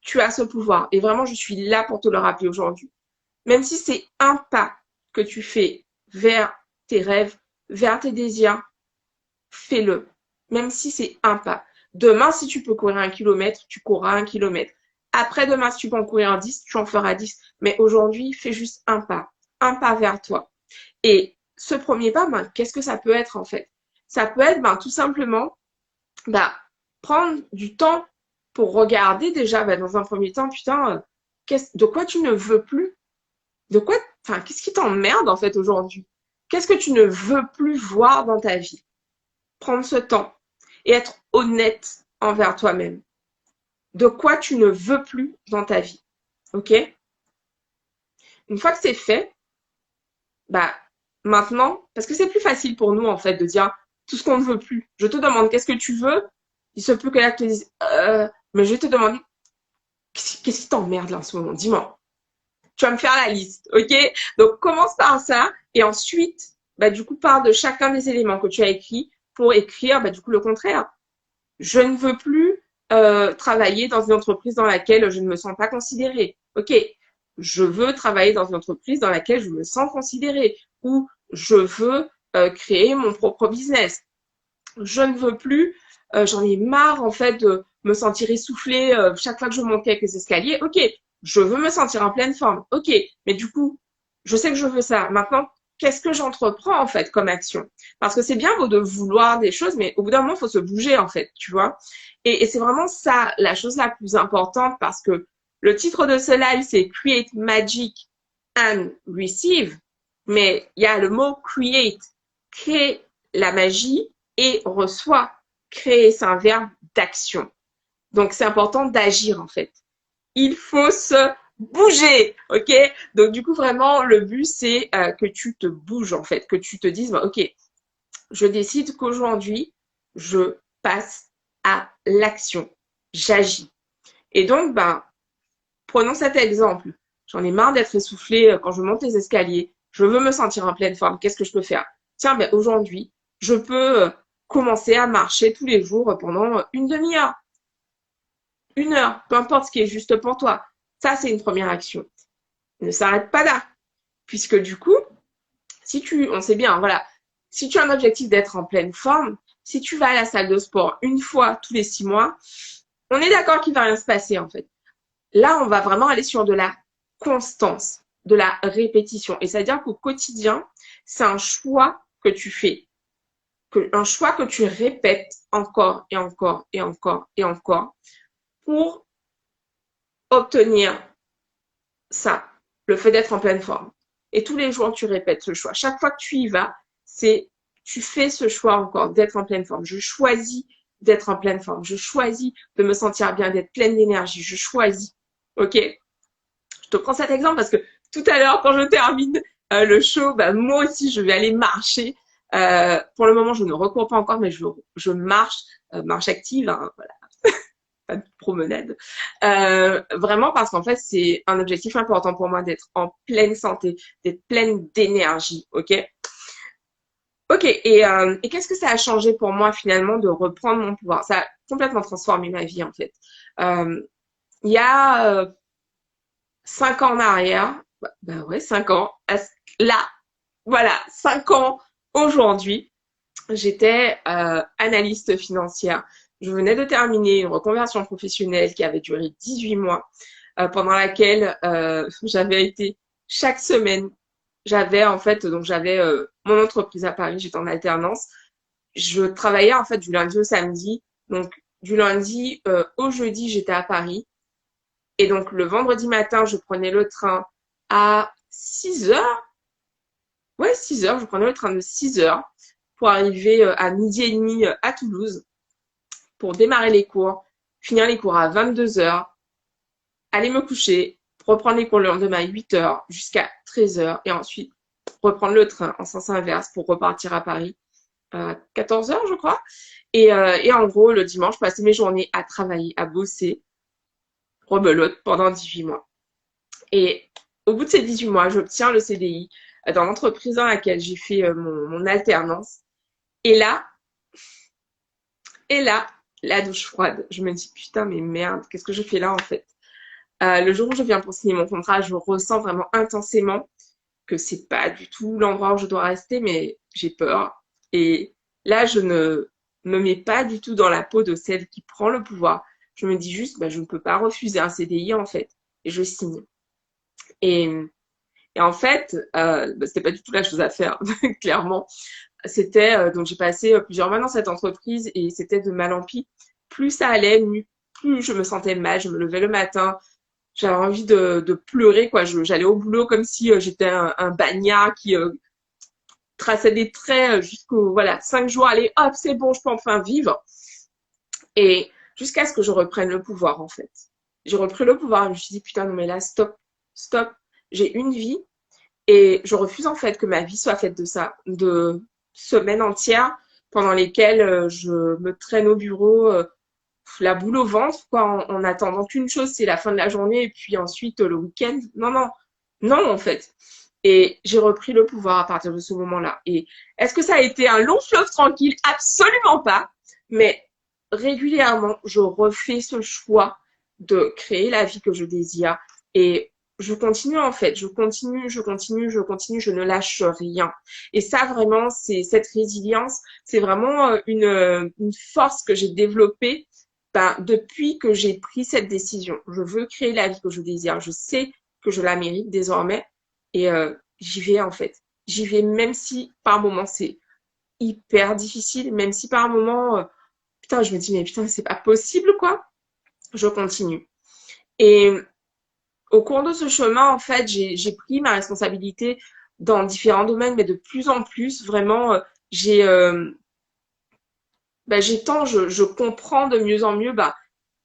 Tu as ce pouvoir. Et vraiment je suis là pour te le rappeler aujourd'hui. Même si c'est un pas que tu fais vers tes rêves, vers tes désirs, fais-le. Même si c'est un pas. Demain si tu peux courir 1 kilomètre, tu courras 1 kilomètre. Après-demain si tu peux en courir 10, tu en feras 10. Mais aujourd'hui fais juste un pas vers toi. Et ce premier pas, ben, qu'est-ce que ça peut être en fait? Ça peut être ben, tout simplement ben, prendre du temps pour regarder déjà ben, dans un premier temps, putain, de quoi tu ne veux plus? De quoi, enfin, qu'est-ce qui t'emmerde en fait aujourd'hui? Qu'est-ce que tu ne veux plus voir dans ta vie? Prendre ce temps et être honnête envers toi-même. De quoi tu ne veux plus dans ta vie? Ok? Une fois que c'est fait, bah, maintenant, parce que c'est plus facile pour nous, en fait, de dire tout ce qu'on ne veut plus. Je te demande, qu'est-ce que tu veux? Il se peut que là, te dise, mais je vais te demander, qu'est-ce qui t'emmerde là en ce moment? Dis-moi. Tu vas me faire la liste, ok? Donc, commence par ça, et ensuite, bah, du coup, pars de chacun des éléments que tu as écrits pour écrire, bah, du coup, le contraire. Je ne veux plus travailler dans une entreprise dans laquelle je ne me sens pas considérée. Ok, je veux travailler dans une entreprise dans laquelle je me sens considérée ou je veux créer mon propre business. Je ne veux plus, j'en ai marre en fait de me sentir essoufflée chaque fois que je monte quelques escaliers. Ok, je veux me sentir en pleine forme. Ok, mais du coup, je sais que je veux ça. Maintenant, qu'est-ce que j'entreprends en fait comme action? Parce que c'est bien beau de vouloir des choses, mais au bout d'un moment, il faut se bouger en fait, tu vois. Et c'est vraiment ça la chose la plus importante parce que le titre de ce live, c'est Create Magic and Receive. Mais il y a le mot create, créer la magie et reçoit. Créer, c'est un verbe d'action. Donc c'est important d'agir en fait. Il faut se bouger, ok? Donc du coup vraiment le but c'est que tu te bouges en fait, que tu te dises bah, ok, je décide qu'aujourd'hui je passe à l'action, j'agis. Et donc ben prenons cet exemple. J'en ai marre d'être essoufflée quand je monte les escaliers. Je veux me sentir en pleine forme. Qu'est-ce que je peux faire? Tiens, ben aujourd'hui, je peux commencer à marcher tous les jours pendant une demi-heure, une heure, peu importe ce qui est juste pour toi. Ça, c'est une première action. Ne s'arrête pas là, puisque du coup, si tu, on sait bien, voilà, si tu as un objectif d'être en pleine forme, si tu vas à la salle de sport une fois tous les 6 mois, on est d'accord qu'il va rien se passer en fait. Là, on va vraiment aller sur de la constance, de la répétition. Et c'est-à-dire qu'au quotidien, c'est un choix que tu fais, un choix que tu répètes encore et encore et encore et encore pour obtenir ça, le fait d'être en pleine forme. Et tous les jours, tu répètes ce choix. Chaque fois que tu y vas, c'est tu fais ce choix encore d'être en pleine forme. Je choisis d'être en pleine forme. Je choisis de me sentir bien, d'être pleine d'énergie. Je choisis. OK? Je te prends cet exemple parce que tout à l'heure, quand je termine le show, bah, moi aussi, je vais aller marcher. Pour le moment, je ne recours pas encore, mais je marche, marche active, hein, voilà, pas de promenade. Vraiment parce qu'en fait, c'est un objectif important pour moi d'être en pleine santé, d'être pleine d'énergie, ok? Ok, et qu'est-ce que ça a changé pour moi finalement de reprendre mon pouvoir? Ça a complètement transformé ma vie en fait. Euh, il y a 5 ans en arrière, bah ouais, 5 ans, là, voilà, 5 ans aujourd'hui, j'étais analyste financière. Je venais de terminer une reconversion professionnelle qui avait duré 18 mois, pendant laquelle j'avais été chaque semaine. J'avais en fait, donc j'avais mon entreprise à Paris, j'étais en alternance. Je travaillais en fait du lundi au samedi. Donc du lundi au jeudi, j'étais à Paris. Et donc le vendredi matin, je prenais le train à 6 heures. Ouais, 6 heures. Je prenais le train de 6 heures pour arriver à midi et demi à Toulouse pour démarrer les cours, finir les cours à 22 heures, aller me coucher, reprendre les cours le lendemain à 8 heures jusqu'à 13 heures et ensuite reprendre le train en sens inverse pour repartir à Paris à 14 heures, je crois. Et en gros, le dimanche, je passais mes journées à travailler, à bosser, rebelote pendant 18 mois. Et au bout de ces 18 mois, j'obtiens le CDI dans l'entreprise dans laquelle j'ai fait mon alternance. Et là, et là, la douche froide. Je me dis, putain, mais merde, qu'est-ce que je fais là en fait? Le jour où je viens pour signer mon contrat, je ressens vraiment intensément que c'est pas du tout l'endroit où je dois rester, mais j'ai peur. Et là, je ne me mets pas du tout dans la peau de celle qui prend le pouvoir. Je me dis juste, bah, je ne peux pas refuser un CDI en fait. Et je signe. Et, et en fait, bah, c'était pas du tout la chose à faire, clairement. C'était donc j'ai passé plusieurs mois dans cette entreprise et c'était de mal en pis. Plus ça allait, plus je me sentais mal. Je me levais le matin, j'avais envie de pleurer quoi. J'allais au boulot comme si j'étais un bagnard qui traçait des traits jusqu'au voilà 5 jours. Allez hop c'est bon, je peux enfin vivre. Et jusqu'à ce que je reprenne le pouvoir en fait. J'ai repris le pouvoir. Je me suis dit putain non mais là stop, stop. J'ai une vie et je refuse en fait que ma vie soit faite de ça, de semaines entières pendant lesquelles je me traîne au bureau, la boule au ventre, quoi, en attendant qu'une chose, c'est la fin de la journée et puis ensuite le week-end. Non, non, non en fait. Et j'ai repris le pouvoir à partir de ce moment-là. Et est-ce que ça a été un long fleuve tranquille? Absolument pas. Mais régulièrement, je refais ce choix de créer la vie que je désire. Et je continue en fait, je continue, je continue, je continue, je ne lâche rien. Et ça vraiment, c'est cette résilience, c'est vraiment une force que j'ai développée ben, depuis que j'ai pris cette décision. Je veux créer la vie que je désire. Je sais que je la mérite désormais et j'y vais en fait. J'y vais même si par moments c'est hyper difficile, même si par moments, putain, je me dis mais putain, c'est pas possible quoi. Je continue. Et au cours de ce chemin, en fait, j'ai pris ma responsabilité dans différents domaines, mais de plus en plus, vraiment, j'ai je comprends de mieux en mieux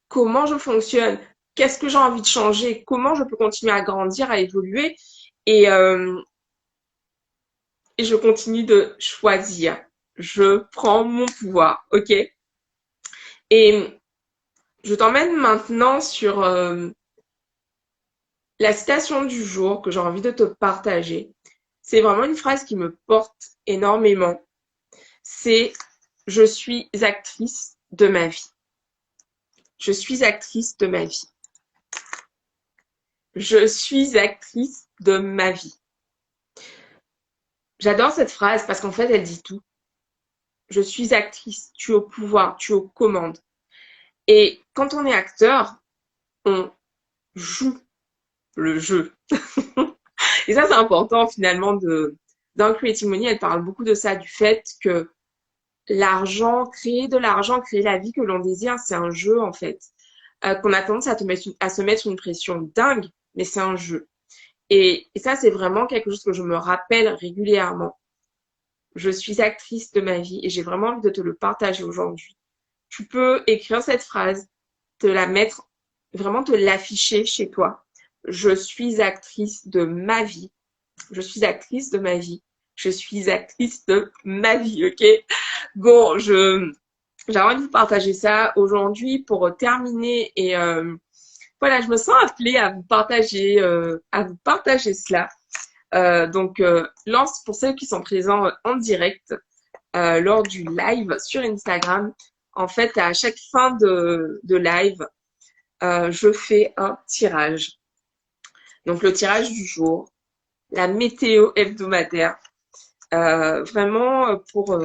comment je fonctionne, qu'est-ce que j'ai envie de changer, comment je peux continuer à grandir, à évoluer, et, euh, et je continue de choisir. Je prends mon pouvoir, ok? Et je t'emmène maintenant sur la citation du jour que j'ai envie de te partager. C'est vraiment une phrase qui me porte énormément. C'est je suis actrice de ma vie. Je suis actrice de ma vie. Je suis actrice de ma vie. J'adore cette phrase parce qu'en fait, elle dit tout. Je suis actrice, tu es au pouvoir, tu es aux commandes. Et quand on est acteur, on joue le jeu. Et ça, c'est important finalement dans Creating Money, elle parle beaucoup de ça, du fait que l'argent, créer de l'argent, créer la vie que l'on désire, c'est un jeu en fait. Qu'on a tendance à se mettre une pression dingue, mais c'est un jeu. Et ça, c'est vraiment quelque chose que je me rappelle régulièrement. Je suis actrice de ma vie et j'ai vraiment envie de te le partager aujourd'hui. Tu peux écrire cette phrase, te la mettre, vraiment te l'afficher chez toi. Je suis actrice de ma vie. Je suis actrice de ma vie. Je suis actrice de ma vie, ok? Bon, j'ai envie de vous partager ça aujourd'hui pour terminer et voilà, je me sens appelée à vous partager cela. Lance pour ceux qui sont présents en direct lors du live sur Instagram. En fait, à chaque fin de live, je fais un tirage. Donc, le tirage du jour, la météo hebdomadaire, vraiment pour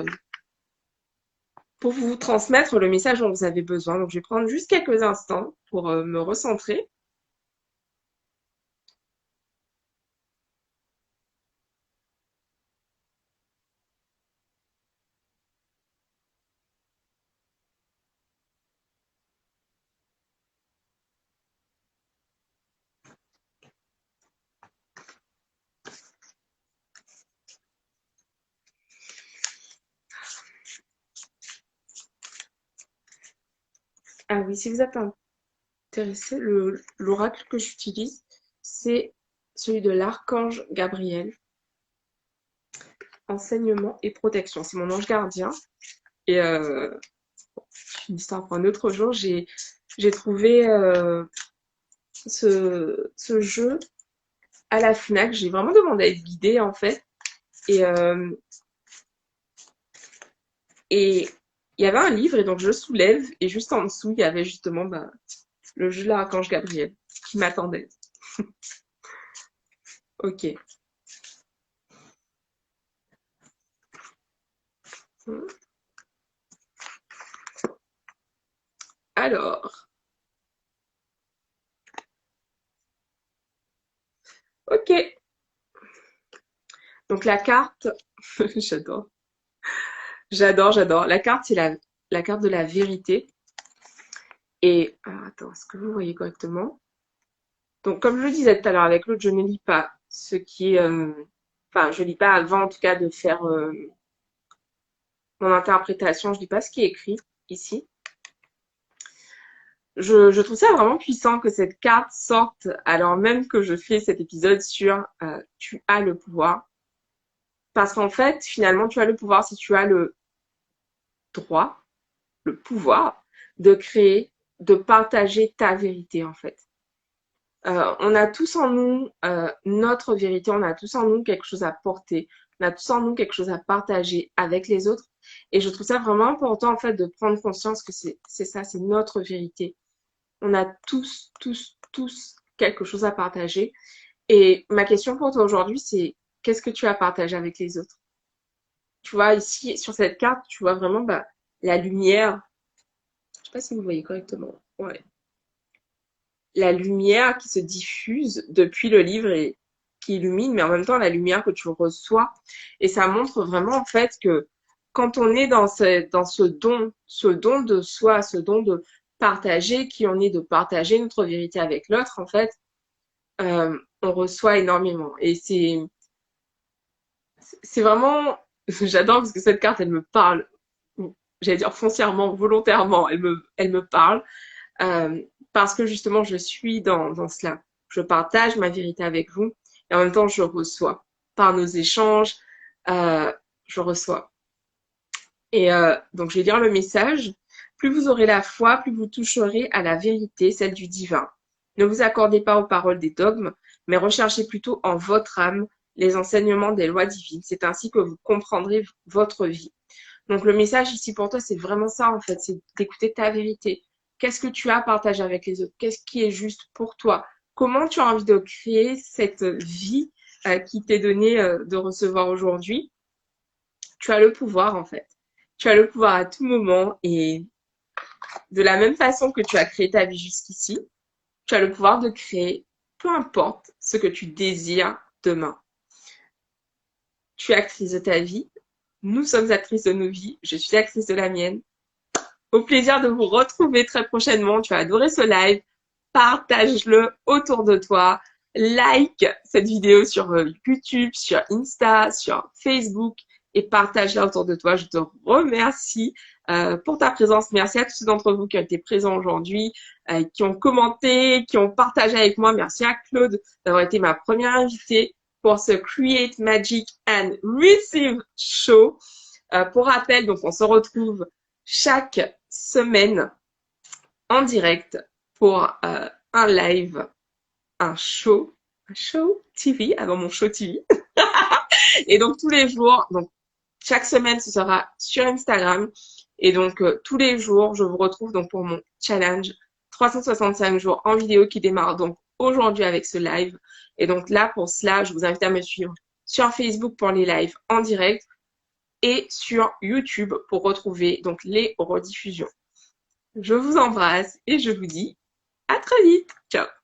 vous transmettre le message dont vous avez besoin. Donc, je vais prendre juste quelques instants pour me recentrer. Ah oui, si vous êtes intéressé, l'oracle que j'utilise, c'est celui de l'archange Gabriel. Enseignement et protection. C'est mon ange gardien. Et une histoire pour un autre jour, j'ai trouvé ce jeu à la FNAC. J'ai vraiment demandé à être guidée en fait. Et il y avait un livre et donc je soulève et juste en dessous, il y avait justement le jeu de l'archange Gabriel qui m'attendait. Ok. Alors, ok. Donc la carte, j'adore. J'adore. La carte, c'est la carte de la vérité. Et attends, est-ce que vous voyez correctement? Donc, comme je le disais tout à l'heure avec l'autre, je ne lis pas ce qui est... Enfin, je lis pas avant, en tout cas, de faire mon interprétation. Je lis pas ce qui est écrit ici. Je trouve ça vraiment puissant que cette carte sorte alors même que je fais cet épisode sur tu as le pouvoir. Parce qu'en fait, finalement, tu as le pouvoir si tu as le droit, le pouvoir de créer, de partager ta vérité, en fait. On a tous en nous notre vérité, on a tous en nous quelque chose à porter, on a tous en nous quelque chose à partager avec les autres. Et je trouve ça vraiment important en fait de prendre conscience que c'est ça, c'est notre vérité. On a tous quelque chose à partager. Et ma question pour toi aujourd'hui, c'est qu'est-ce que tu as partagé avec les autres? Tu vois, ici, sur cette carte, tu vois vraiment la lumière. Je sais pas si vous voyez correctement. Ouais. La lumière qui se diffuse depuis le livre et qui illumine, mais en même temps la lumière que tu reçois. Et ça montre vraiment en fait que quand on est dans ce don de soi, ce don de partager, qui on est de partager notre vérité avec l'autre, en fait, on reçoit énormément. Et c'est vraiment, j'adore parce que cette carte, elle me parle. J'allais dire foncièrement, volontairement, elle me parle. Parce que justement, je suis dans cela. Je partage ma vérité avec vous et en même temps, je reçois. Par nos échanges, je reçois. Et donc, je vais lire le message. Plus vous aurez la foi, plus vous toucherez à la vérité, celle du divin. Ne vous accordez pas aux paroles des dogmes, mais recherchez plutôt en votre âme les enseignements des lois divines. C'est ainsi que vous comprendrez votre vie. Donc, le message ici pour toi, c'est vraiment ça, en fait, c'est d'écouter ta vérité. Qu'est-ce que tu as à partager avec les autres? Qu'est-ce qui est juste pour toi? Comment tu as envie de créer cette vie qui t'est donnée de recevoir aujourd'hui? Tu as le pouvoir, en fait. Tu as le pouvoir à tout moment et de la même façon que tu as créé ta vie jusqu'ici, tu as le pouvoir de créer peu importe ce que tu désires demain. Tu es actrice de ta vie. Nous sommes actrices de nos vies. Je suis actrice de la mienne. Au plaisir de vous retrouver très prochainement. Tu as adoré ce live. Partage-le autour de toi. Like cette vidéo sur YouTube, sur Insta, sur Facebook et partage-la autour de toi. Je te remercie pour ta présence. Merci à tous ceux d'entre vous qui ont été présents aujourd'hui, qui ont commenté, qui ont partagé avec moi. Merci à Claude d'avoir été ma première invitée pour ce Create Magic and Receive Show. Pour rappel, donc on se retrouve chaque semaine en direct pour un live, un show TV, avant mon show TV. Et donc tous les jours, donc chaque semaine, ce sera sur Instagram. Et donc tous les jours, je vous retrouve donc pour mon challenge 365 jours en vidéo qui démarre donc aujourd'hui avec ce live. Et donc là, pour cela, je vous invite à me suivre sur Facebook pour les lives en direct et sur YouTube pour retrouver donc les rediffusions. Je vous embrasse et je vous dis à très vite. Ciao!